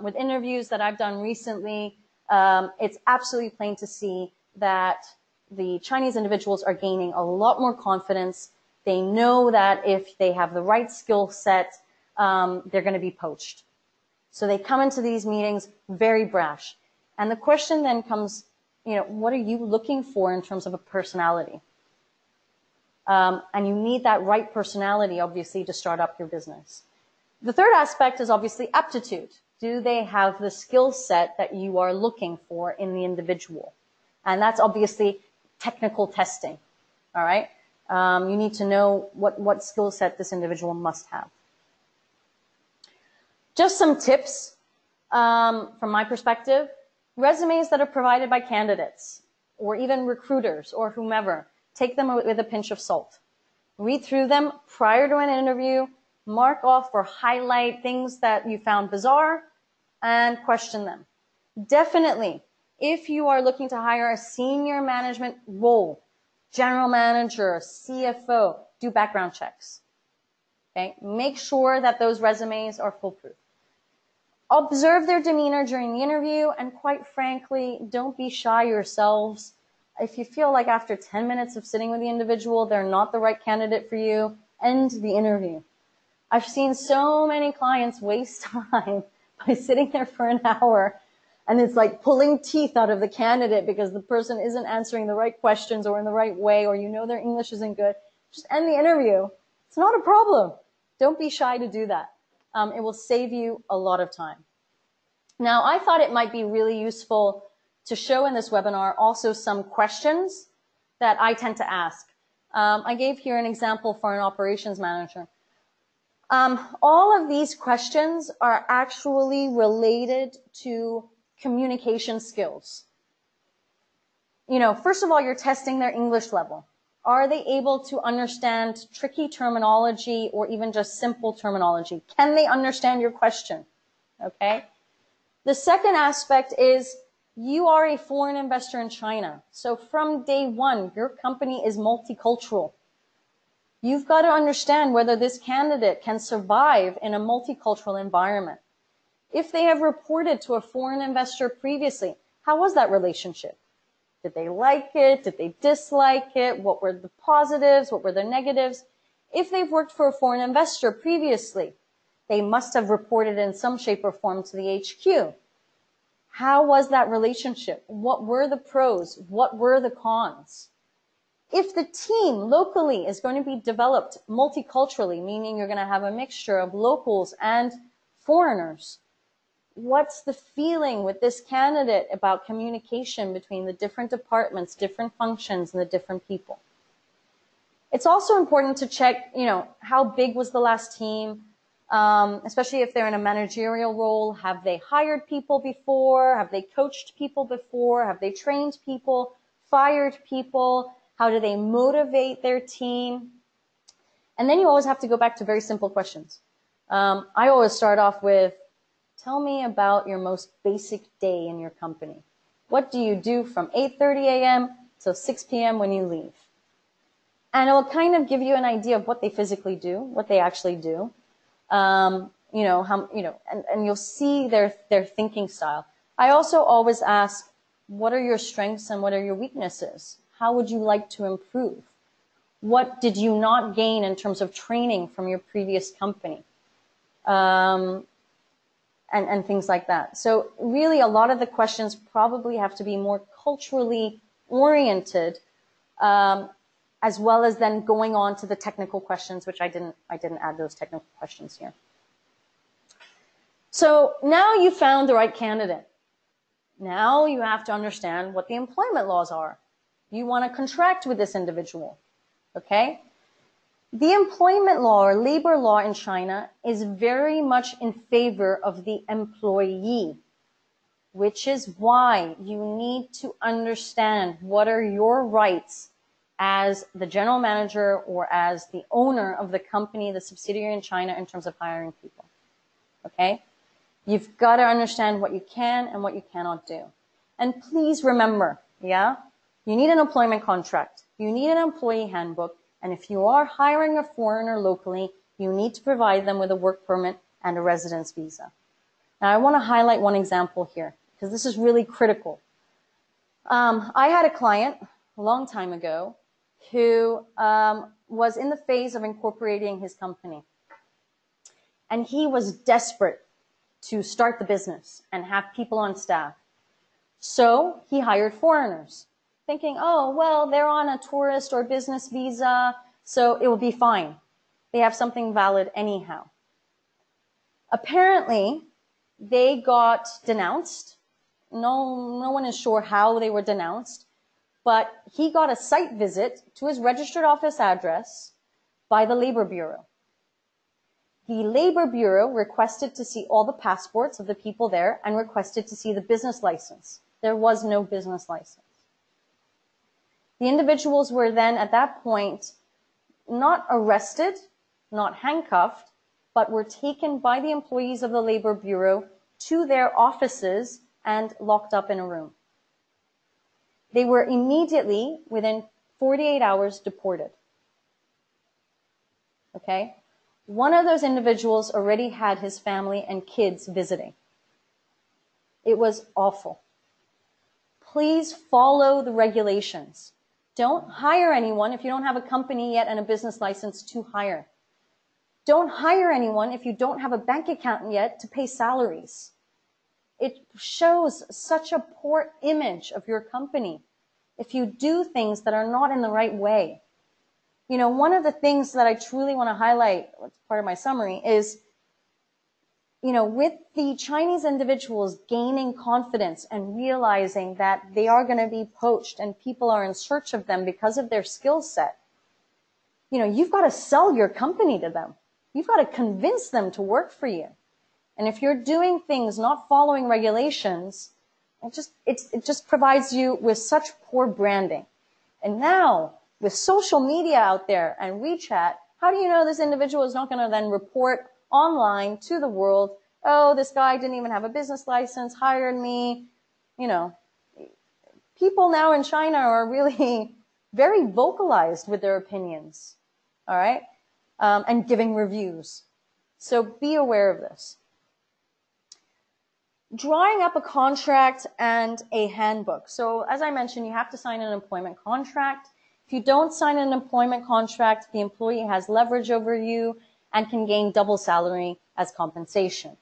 With interviews that I've done recently, it's absolutely plain to see that the Chinese individuals are gaining a lot more confidence. They know that if they have the right skill set, they're going to be poached. So they come into these meetings very brash. And the question then comes, you know, what are you looking for in terms of a personality? And you need that right personality, obviously, to start up your business. The third aspect is obviously aptitude. Do they have the skill set that you are looking for in the individual? And that's obviously technical testing. All right. You need to know what skill set this individual must have. Just some tips from my perspective. Resumes that are provided by candidates or even recruiters or whomever, take them with a pinch of salt. Read through them prior to an interview, mark off or highlight things that you found bizarre, and question them. Definitely, if you are looking to hire a senior management role, general manager, CFO, do background checks. Okay? Make sure that those resumes are foolproof. Observe their demeanor during the interview, and quite frankly, don't be shy yourselves. If you feel like after 10 minutes of sitting with the individual, they're not the right candidate for you, end the interview. I've seen so many clients waste time by sitting there for an hour, and it's like pulling teeth out of the candidate because the person isn't answering the right questions or in the right way, or you know their English isn't good. Just end the interview. It's not a problem. Don't be shy to do that. It will save you a lot of time. Now, I thought it might be really useful to show in this webinar also some questions that I tend to ask. I gave here an example for an operations manager. All of these questions are actually related to communication skills. You know, first of all, you're testing their English level. Are they able to understand tricky terminology or even just simple terminology? Can they understand your question? Okay. The second aspect is you are a foreign investor in China. So from day one, your company is multicultural. You've got to understand whether this candidate can survive in a multicultural environment. If they have reported to a foreign investor previously, how was that relationship? Did they like it? Did they dislike it? What were the positives? What were the negatives? If they've worked for a foreign investor previously, they must have reported in some shape or form to the HQ. How was that relationship? What were the pros? What were the cons? If the team locally is going to be developed multiculturally, meaning you're going to have a mixture of locals and foreigners, what's the feeling with this candidate about communication between the different departments, different functions, and the different people? It's also important to check, you know, how big was the last team, especially if they're in a managerial role. Have they hired people before? Have they coached people before? Have they trained people, fired people? How do they motivate their team? And then you always have to go back to very simple questions. I always start off with, tell me about your most basic day in your company. What do you do from 8:30 a.m. till 6 p.m. when you leave? And it will kind of give you an idea of what they physically do, what they actually do. And you'll see their thinking style. I also always ask, What are your strengths and what are your weaknesses? How would you like to improve? What did you not gain in terms of training from your previous company? And things like that. So really a lot of the questions probably have to be more culturally oriented, as well as then going on to the technical questions, which I didn't add those technical questions here. So now you found the right candidate. Now you have to understand what the employment laws are. You want to contract with this individual, okay? The employment law or labor law in China is very much in favor of the employee, which is why you need to understand what are your rights as the general manager or as the owner of the company, the subsidiary in China, in terms of hiring people, okay? You've got to understand what you can and what you cannot do. And please remember, yeah, you need an employment contract. You need an employee handbook. And if you are hiring a foreigner locally, you need to provide them with a work permit and a residence visa. Now, I want to highlight one example here because this is really critical. I had a client a long time ago who was in the phase of incorporating his company. And he was desperate to start the business and have people on staff. So he hired foreigners, thinking, oh, well, they're on a tourist or business visa, so it will be fine. They have something valid anyhow. Apparently, they got denounced. No one is sure how they were denounced, but he got a site visit to his registered office address by the Labor Bureau. The Labor Bureau requested to see all the passports of the people there and requested to see the business license. There was no business license. The individuals were then at that point not arrested, not handcuffed, but were taken by the employees of the Labor Bureau to their offices and locked up in a room. They were immediately, within 48 hours, deported. Okay? One of those individuals already had his family and kids visiting. It was awful. Please follow the regulations. Don't hire anyone if you don't have a company yet and a business license to hire. Don't hire anyone if you don't have a bank account yet to pay salaries. It shows such a poor image of your company if you do things that are not in the right way. You know, one of the things that I truly want to highlight, what's part of my summary, is, you know, with the Chinese individuals gaining confidence and realizing that they are going to be poached and people are in search of them because of their skill set, you know, you've got to sell your company to them. You've got to convince them to work for you. And if you're doing things not following regulations, it just provides you with such poor branding. And now, with social media out there and WeChat, how do you know this individual is not going to then report online to the world, oh, this guy didn't even have a business license, hired me? You know, people now in China are really very vocalized with their opinions, all right, and giving reviews. So be aware of this. Drawing up a contract and a handbook. So as I mentioned, you have to sign an employment contract. If you don't sign an employment contract, the employee has leverage over you and can gain double salary as compensation.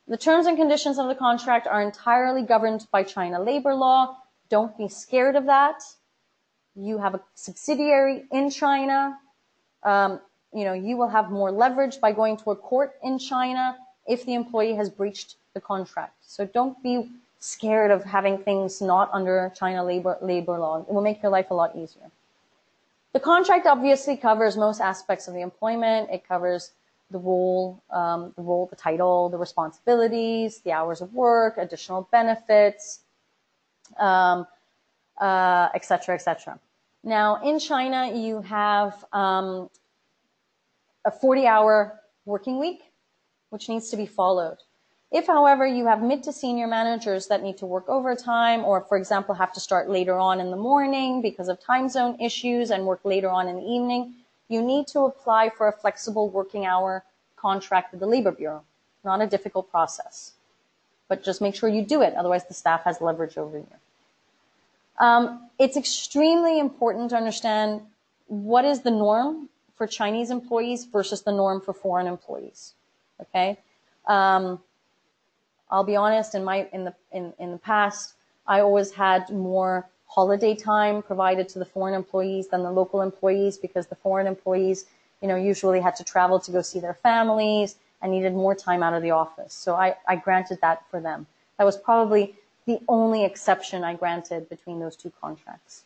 The terms and conditions of the contract are entirely governed by China labor law. Don't be scared of that. You have a subsidiary in China. You will have more leverage by going to a court in China if the employee has breached the contract. So don't be scared of having things not under China labor law. It will make your life a lot easier. The contract obviously covers most aspects of the employment. It covers the role, the title, the responsibilities, the hours of work, additional benefits, et cetera, et cetera. Now, in China, you have a 40-hour working week, which needs to be followed. If, however, you have mid to senior managers that need to work overtime or, for example, have to start later on in the morning because of time zone issues and work later on in the evening, you need to apply for a flexible working hour contract with the Labor Bureau. Not a difficult process. but just make sure you do it. Otherwise, the staff has leverage over you. It's extremely important to understand what is the norm for Chinese employees versus the norm for foreign employees. Okay, I'll be honest. In the past, I always had more holiday time provided to the foreign employees than the local employees, because the foreign employees, usually had to travel to go see their families and needed more time out of the office. So I granted that for them. That was probably the only exception I granted between those two contracts.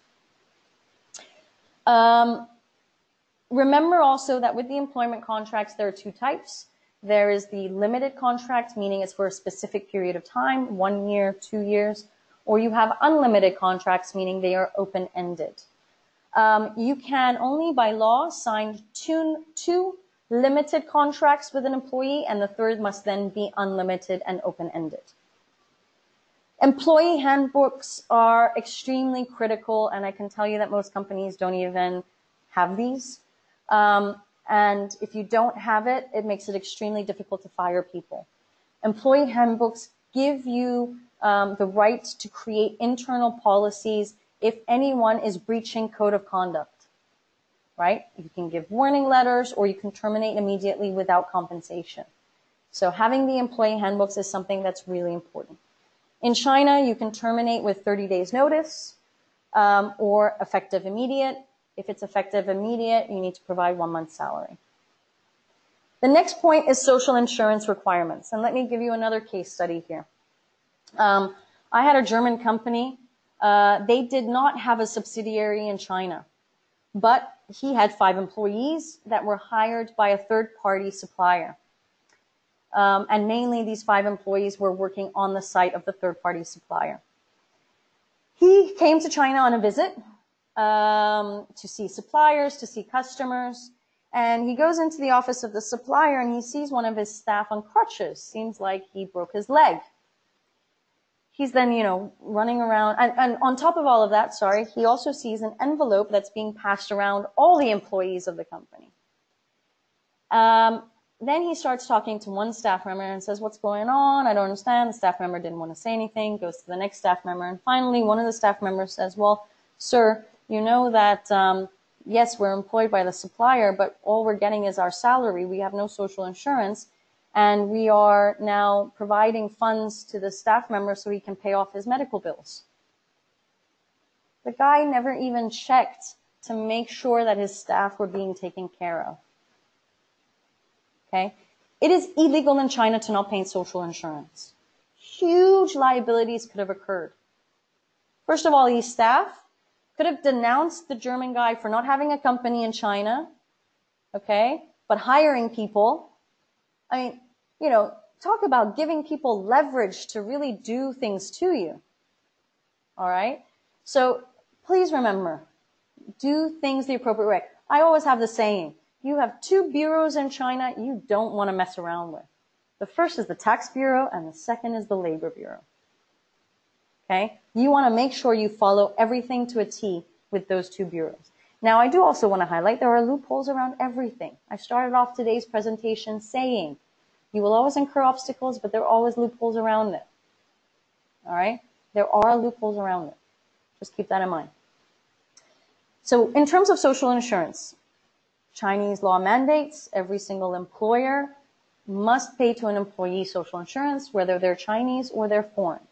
Remember also that with the employment contracts, there are two types. There is the limited contract, meaning it's for a specific period of time, 1 year, 2 years, or you have unlimited contracts, meaning they are open-ended. You can only by law sign two limited contracts with an employee, and the third must then be unlimited and open-ended. Employee handbooks are extremely critical, and I can tell you that most companies don't even have these. And if you don't have it, it makes it extremely difficult to fire people. Employee handbooks give you the right to create internal policies if anyone is breaching code of conduct, right? You can give warning letters, or you can terminate immediately without compensation. So having the employee handbooks is something that's really important. In China, you can terminate with 30 days notice, or effective immediate. If it's effective immediate, you need to provide 1 month's salary. The next point is social insurance requirements. And let me give you another case study here. I had a German company. They did not have a subsidiary in China, but he had 5 employees that were hired by a third-party supplier. And mainly these 5 employees were working on the site of the third-party supplier. He came to China on a visit to see suppliers, to see customers, and he goes into the office of the supplier and he sees one of his staff on crutches. Seems like he broke his leg. He's then, running around, and on top of all of that, he also sees an envelope that's being passed around all the employees of the company. Then he starts talking to one staff member and says, "What's going on? I don't understand." The staff member didn't want to say anything, goes to the next staff member, and finally one of the staff members says, "Well, sir, you know that, yes, we're employed by the supplier, but all we're getting is our salary. We have no social insurance, and we are now providing funds to the staff member so he can pay off his medical bills." The guy never even checked to make sure that his staff were being taken care of. Okay? It is illegal in China to not pay social insurance. Huge liabilities could have occurred. First of all, these staff could have denounced the German guy for not having a company in China, okay, but hiring people. I mean, talk about giving people leverage to really do things to you. All right? So please remember, do things the appropriate way. I always have the saying, you have 2 bureaus in China you don't want to mess around with. The first is the tax bureau, and the second is the labor bureau. Okay? You want to make sure you follow everything to a T with those 2 bureaus. Now, I do also want to highlight there are loopholes around everything. I started off today's presentation saying you will always incur obstacles, but there are always loopholes around it. All right? There are loopholes around it. Just keep that in mind. So in terms of social insurance, Chinese law mandates every single employer must pay to an employee social insurance, whether they're Chinese or they're foreign.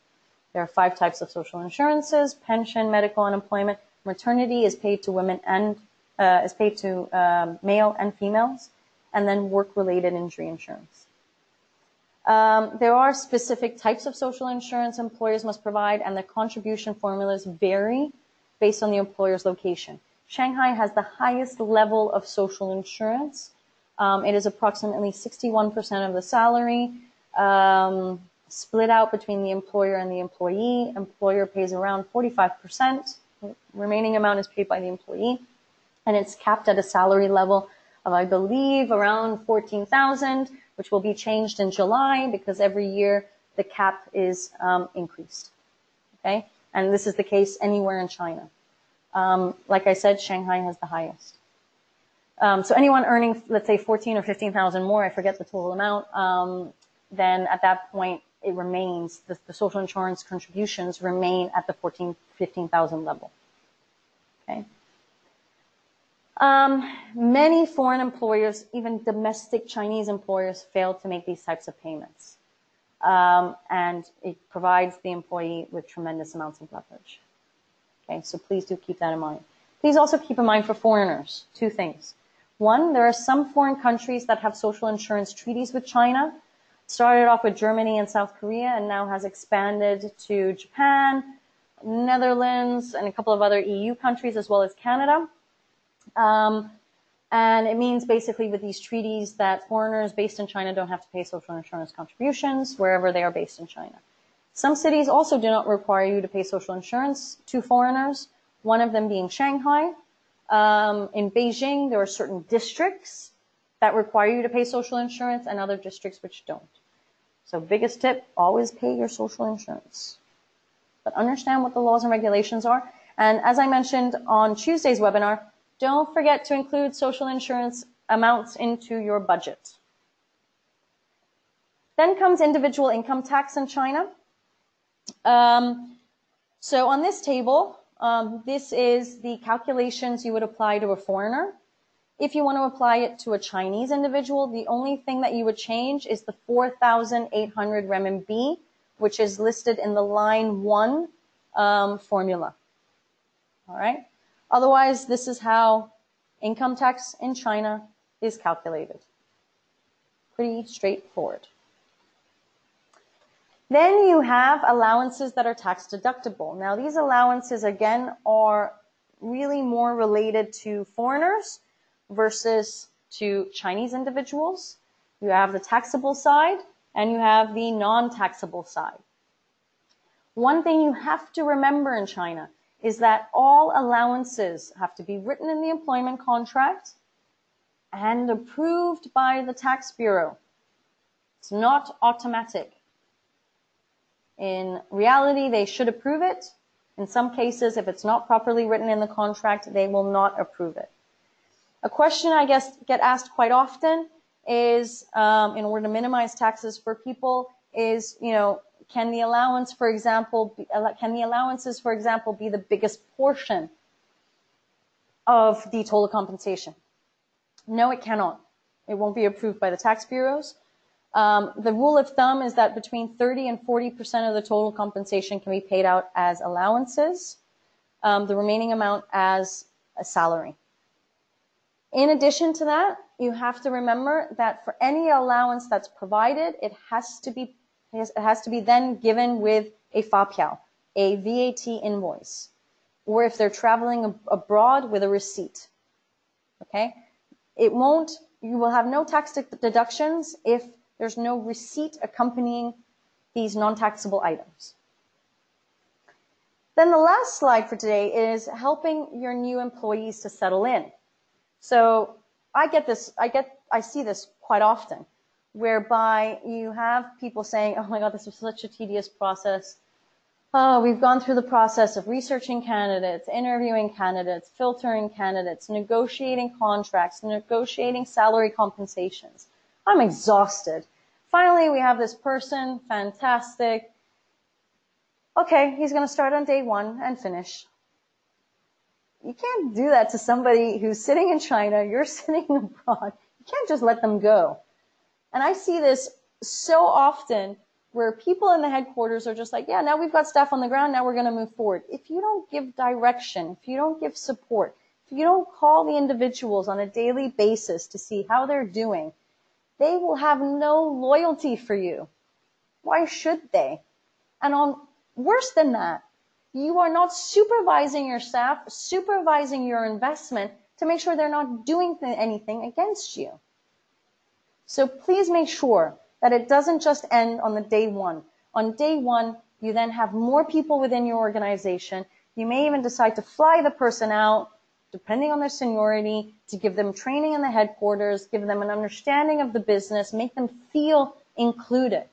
There are 5 types of social insurances: pension, medical, unemployment. Maternity is paid to women and male and females, and then work-related injury insurance. There are specific types of social insurance employers must provide, and the contribution formulas vary based on the employer's location. Shanghai has the highest level of social insurance. It is approximately 61% of the salary, split out between the employer and the employee. Employer pays around 45%. Remaining amount is paid by the employee. And it's capped at a salary level of, I believe, around 14,000, which will be changed in July because every year the cap is increased. Okay? And this is the case anywhere in China. Like I said, Shanghai has the highest. So anyone earning, let's say, 14 or 15,000 more, I forget the total amount, then at that point, it remains, the social insurance contributions remain at the 14, 15,000 level. Okay. Many foreign employers, even domestic Chinese employers, fail to make these types of payments. And it provides the employee with tremendous amounts of leverage. Okay, so please do keep that in mind. Please also keep in mind for foreigners, two things. One, there are some foreign countries that have social insurance treaties with China. It started off with Germany and South Korea and now has expanded to Japan, Netherlands, and a couple of other EU countries as well as Canada. And it means basically with these treaties that foreigners based in China don't have to pay social insurance contributions wherever they are based in China. Some cities also do not require you to pay social insurance to foreigners, one of them being Shanghai. In Beijing, there are certain districts that require you to pay social insurance and other districts which don't. So biggest tip, always pay your social insurance. But understand what the laws and regulations are. And as I mentioned on Tuesday's webinar, don't forget to include social insurance amounts into your budget. Then comes individual income tax in China. So on this table, this is the calculations you would apply to a foreigner. If you want to apply it to a Chinese individual, the only thing that you would change is the 4,800 renminbi, which is listed in the line 1 formula. All right. Otherwise, this is how income tax in China is calculated. Pretty straightforward. Then you have allowances that are tax deductible. Now, these allowances, again, are really more related to foreigners versus to Chinese individuals. You have the taxable side and you have the non-taxable side. One thing you have to remember in China is that all allowances have to be written in the employment contract and approved by the tax bureau. It's not automatic. In reality, they should approve it. In some cases, if it's not properly written in the contract, they will not approve it. A question I guess get asked quite often is, in order to minimize taxes for people, is, can the allowances, for example, be the biggest portion of the total compensation? No, it cannot. It won't be approved by the tax bureaus. The rule of thumb is that between 30 and 40% of the total compensation can be paid out as allowances, the remaining amount as a salary. In addition to that, you have to remember that for any allowance that's provided, it has to be then given with a fapiao, a VAT invoice, or if they're traveling abroad, with a receipt. Okay? You will have no tax deductions if there's no receipt accompanying these non-taxable items. Then the last slide for today is helping your new employees to settle in. So I see this quite often, whereby you have people saying, oh my God, this was such a tedious process. Oh, we've gone through the process of researching candidates, interviewing candidates, filtering candidates, negotiating contracts, negotiating salary compensations. I'm exhausted. Finally, we have this person, fantastic. Okay, he's going to start on day 1 and finish. You can't do that to somebody who's sitting in China, you're sitting abroad. You can't just let them go. And I see this so often where people in the headquarters are just like, yeah, now we've got staff on the ground, now we're going to move forward. If you don't give direction, if you don't give support, if you don't call the individuals on a daily basis to see how they're doing, they will have no loyalty for you. Why should they? And worse than that, you are not supervising your staff, supervising your investment to make sure they're not doing anything against you. So please make sure that it doesn't just end on the day 1. On day 1, you then have more people within your organization. You may even decide to fly the person out, depending on their seniority, to give them training in the headquarters, give them an understanding of the business, make them feel included.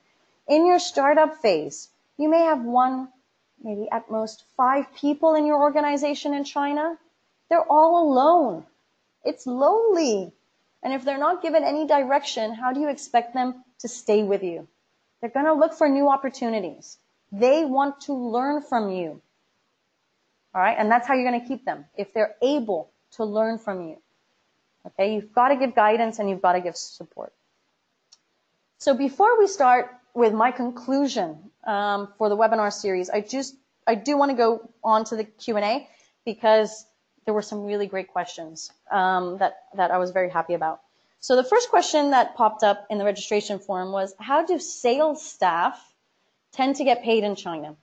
In your startup phase, you may have 1, maybe at most 5 people in your organization in China. They're all alone. It's lonely. And if they're not given any direction, how do you expect them to stay with you? They're going to look for new opportunities. They want to learn from you. All right? And that's how you're going to keep them, if they're able to learn from you. Okay? You've got to give guidance and you've got to give support. So before we start with my conclusion for the webinar series, I do want to go on to the Q&A because there were some really great questions that I was very happy about. So the first question that popped up in the registration form was, how do sales staff tend to get paid in China?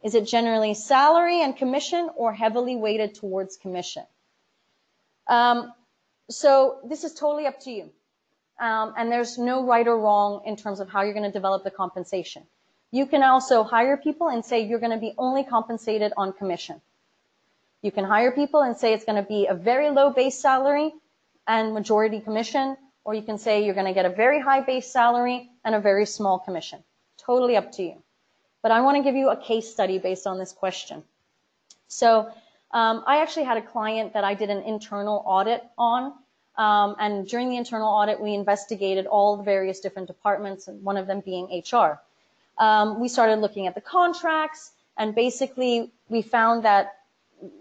Is it generally salary and commission or heavily weighted towards commission? So this is totally up to you. And there's no right or wrong in terms of how you're going to develop the compensation. You can also hire people and say you're going to be only compensated on commission. You can hire people and say it's going to be a very low base salary and majority commission, or you can say you're going to get a very high base salary and a very small commission. Totally up to you. But I want to give you a case study based on this question. So I actually had a client that I did an internal audit on. And during the internal audit, we investigated all the various different departments, and one of them being HR. We started looking at the contracts, and basically we found that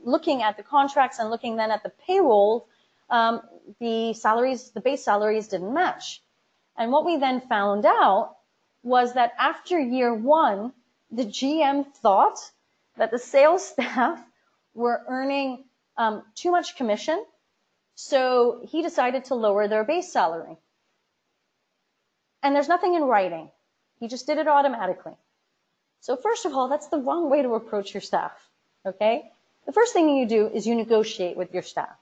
looking at the contracts and looking then at the payroll, the base salaries didn't match. And what we then found out was that after year one, the GM thought that the sales staff were earning too much commission. So he decided to lower their base salary. And there's nothing in writing. He just did it automatically. So first of all, that's the wrong way to approach your staff, okay? The first thing you do is you negotiate with your staff.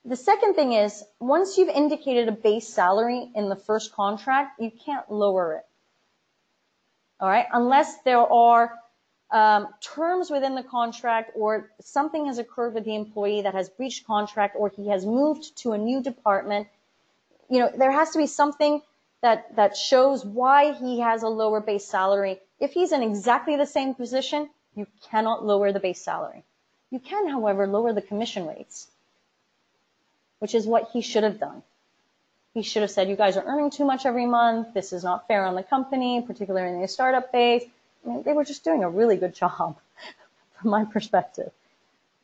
The second thing is, once you've indicated a base salary in the first contract, you can't lower it, all right? Unless there are terms within the contract or something has occurred with the employee that has breached contract or he has moved to a new department. You know, there has to be something that shows why he has a lower base salary. If he's in exactly the same position, you cannot lower the base salary. You can, however, lower the commission rates, which is what he should have done. He should have said, you guys are earning too much every month. This is not fair on the company, particularly in the startup phase. I mean, they were just doing a really good job from my perspective.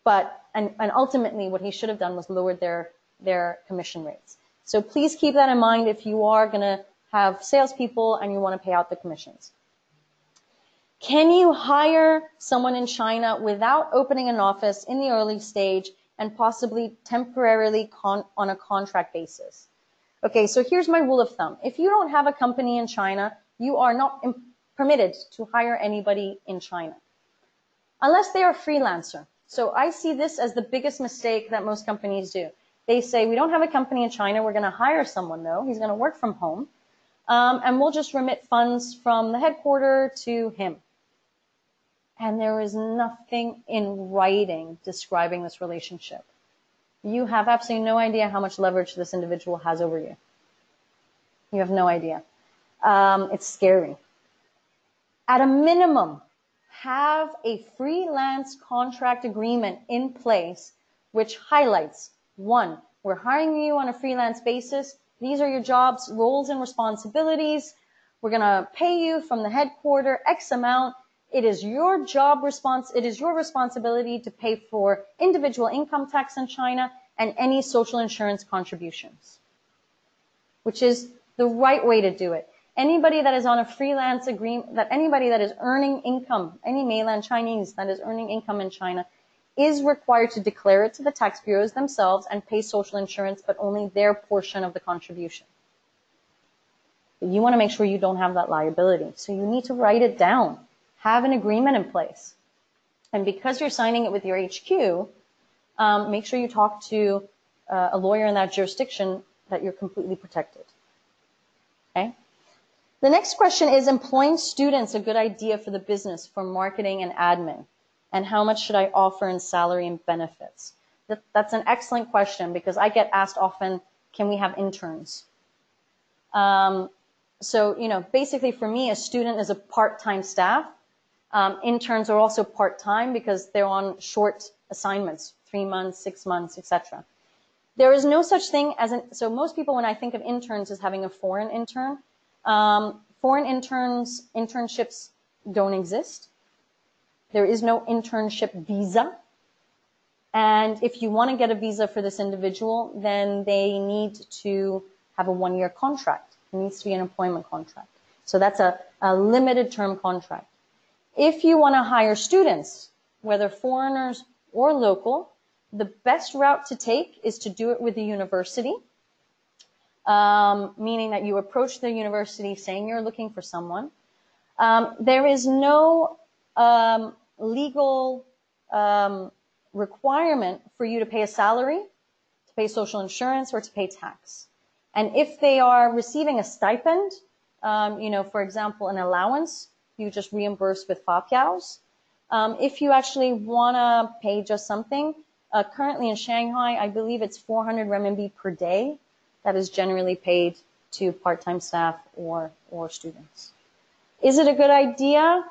But, and ultimately what he should have done was lowered their commission rates. So please keep that in mind if you are going to have salespeople and you want to pay out the commissions. Can you hire someone in China without opening an office in the early stage and possibly temporarily on a contract basis? Okay, so here's my rule of thumb. If you don't have a company in China, you are not permitted to hire anybody in China, unless they are a freelancer. So I see this as the biggest mistake that most companies do. They say, we don't have a company in China, we're going to hire someone though, he's going to work from home, and we'll just remit funds from the headquarters to him. And there is nothing in writing describing this relationship. You have absolutely no idea how much leverage this individual has over you. You have no idea. It's scary. At a minimum, have a freelance contract agreement in place which highlights, one, we're hiring you on a freelance basis. These are your jobs, roles, and responsibilities. We're going to pay you from the headquarters X amount. It is your responsibility to pay for individual income tax in China and any social insurance contributions, which is the right way to do it. Anybody that is on a freelance agreement, anybody that is earning income, any mainland Chinese that is earning income in China is required to declare it to the tax bureaus themselves and pay social insurance, but only their portion of the contribution. But you want to make sure you don't have that liability. So you need to write it down. Have an agreement in place. And because you're signing it with your HQ, make sure you talk to a lawyer in that jurisdiction that you're completely protected. Okay? The next question is, employing students a good idea for the business for marketing and admin? And how much should I offer in salary and benefits? That's an excellent question because I get asked often, can we have interns? So, you know, basically for me, a student is a part-time staff. Interns are also part-time because they're on short assignments, 3 months, 6 months, etc. There is no such thing as so most people, when I think of interns as having a foreign intern, Foreign internships don't exist. There is no internship visa. And if you want to get a visa for this individual, then they need to have a 1-year contract. It needs to be an employment contract. So that's a limited term contract. If you want to hire students, whether foreigners or local, the best route to take is to do it with the university, meaning that you approach the university saying you're looking for someone. There is no legal requirement for you to pay a salary, to pay social insurance, or to pay tax. And if they are receiving a stipend, for example, an allowance, you just reimburse with fapiaos. If you actually want to pay just something, currently in Shanghai, I believe it's 400 renminbi per day that is generally paid to part-time staff or students. Is it a good idea?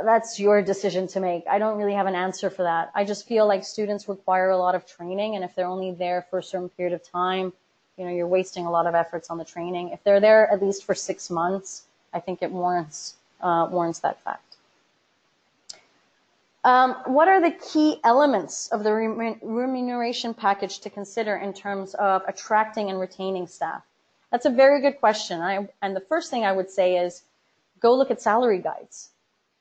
That's your decision to make. I don't really have an answer for that. I just feel like students require a lot of training, and if they're only there for a certain period of time, you're wasting a lot of efforts on the training. If they're there at least for 6 months, I think it warrants that fact. What are the key elements of the remuneration package to consider in terms of attracting and retaining staff? That's a very good question. And the first thing I would say is go look at salary guides.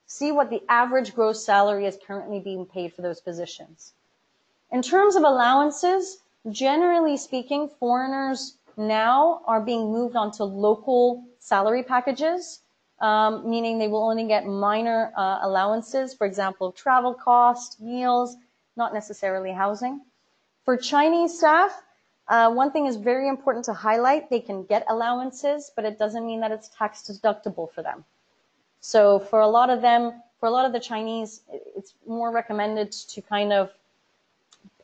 See what the average gross salary is currently being paid for those positions. In terms of allowances, generally speaking, foreigners now are being moved onto local salary packages, meaning they will only get minor allowances, for example, travel costs, meals, not necessarily housing. For Chinese staff, one thing is very important to highlight. They can get allowances, but it doesn't mean that it's tax deductible for them. So for a lot of the Chinese, it's more recommended to kind of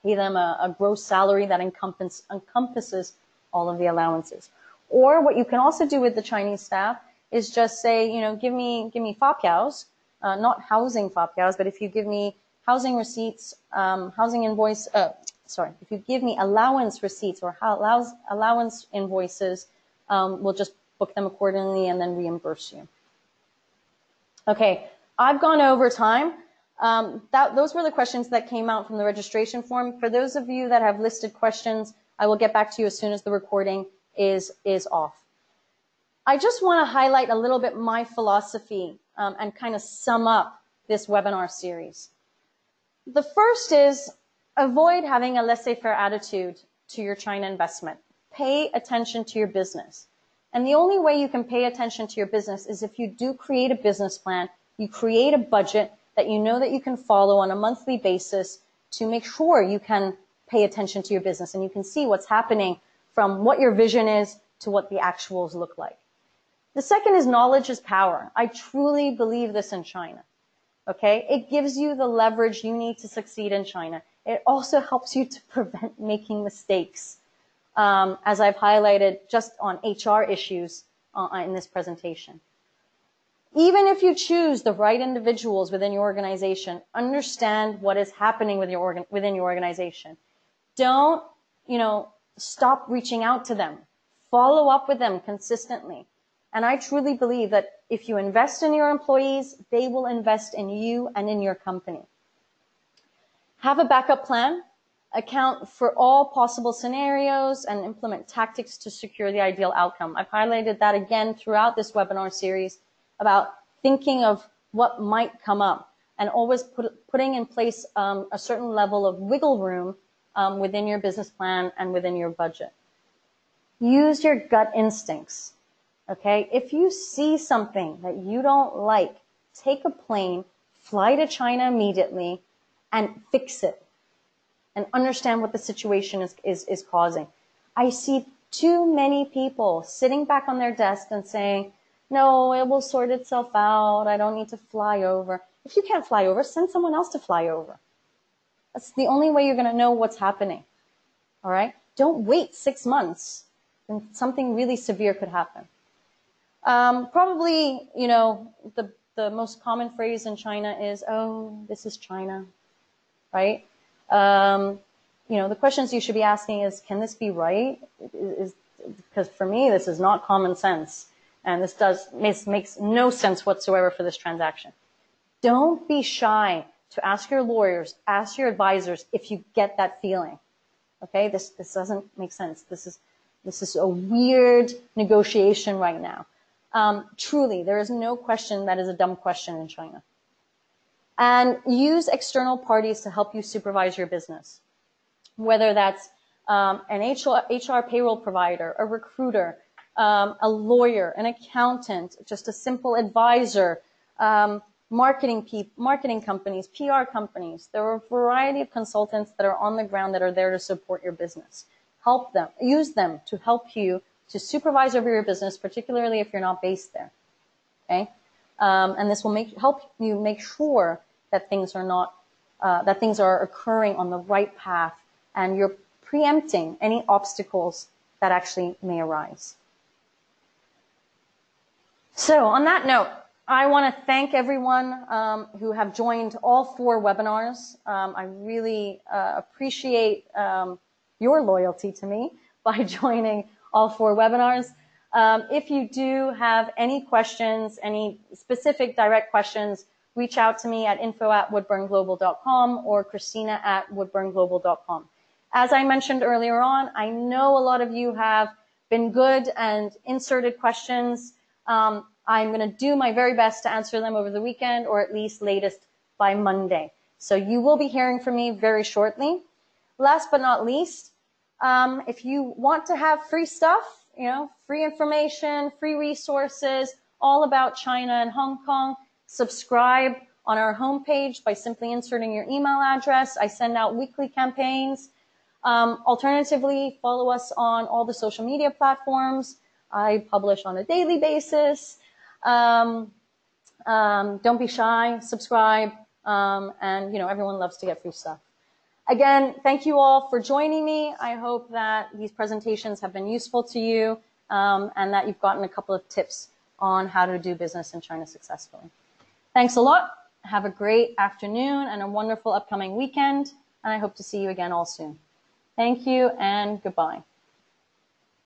pay them a gross salary that encompasses all of the allowances. Or what you can also do with the Chinese staff is just say, give me fapiaos, not housing fapiaos, but if you give me housing receipts, housing invoice, if you give me allowance receipts or allowance invoices, we'll just book them accordingly and then reimburse you. Okay, I've gone over time. Those were the questions that came out from the registration form. For those of you that have listed questions, I will get back to you as soon as the recording is off. I just want to highlight a little bit my philosophy and kind of sum up this webinar series. The first is avoid having a laissez-faire attitude to your China investment. Pay attention to your business. And the only way you can pay attention to your business is if you do create a business plan, you create a budget that you know that you can follow on a monthly basis to make sure you can pay attention to your business and you can see what's happening from what your vision is to what the actuals look like. The second is knowledge is power. I truly believe this in China. Okay? It gives you the leverage you need to succeed in China. It also helps you to prevent making mistakes, as I've highlighted just on HR issues in this presentation. Even if you choose the right individuals within your organization, understand what is happening within your organization. Don't, stop reaching out to them. Follow up with them consistently. And I truly believe that if you invest in your employees, they will invest in you and in your company. Have a backup plan. Account for all possible scenarios and implement tactics to secure the ideal outcome. I've highlighted that again throughout this webinar series about thinking of what might come up and always putting in place a certain level of wiggle room within your business plan and within your budget. Use your gut instincts, okay? If you see something that you don't like, take a plane, fly to China immediately, and fix it. And understand what the situation is causing. I see too many people sitting back on their desk and saying, no, it will sort itself out. I don't need to fly over. If you can't fly over, send someone else to fly over. That's the only way you're going to know what's happening. All right? Don't wait 6 months. And something really severe could happen. Probably, the most common phrase in China is, oh, this is China, right? The questions you should be asking is, can this be right? Because for me, this is not common sense. and this makes no sense whatsoever for this transaction. Don't be shy to ask your lawyers, ask your advisors if you get that feeling. Okay, this doesn't make sense. This is a weird negotiation right now. Truly, there is no question that is a dumb question in China. And use external parties to help you supervise your business, whether that's an HR payroll provider, a recruiter, a lawyer, an accountant, just a simple advisor, marketing companies, PR companies. There are a variety of consultants that are on the ground that are there to support your business. Help them, use them to help you to supervise over your business, particularly if you're not based there. Okay, and this will help you make sure that things are occurring on the right path, and you're preempting any obstacles that actually may arise. So on that note, I want to thank everyone who have joined all 4 webinars. I really appreciate your loyalty to me by joining all 4 webinars. If you do have any questions, any specific direct questions, reach out to me at info@woodburnglobal.com or Christina@woodburnglobal.com. As I mentioned earlier on, I know a lot of you have been good and inserted questions. I'm going to do my very best to answer them over the weekend, or at least latest by Monday. So you will be hearing from me very shortly. Last but not least, if you want to have free stuff, free information, free resources, all about China and Hong Kong, subscribe on our homepage by simply inserting your email address. I send out weekly campaigns. Alternatively, follow us on all the social media platforms. I publish on a daily basis. Don't be shy, subscribe, and everyone loves to get free stuff. Again, thank you all for joining me. I hope that these presentations have been useful to you, and that you've gotten a couple of tips on how to do business in China successfully. Thanks a lot. Have a great afternoon and a wonderful upcoming weekend, and I hope to see you again all soon. Thank you and goodbye.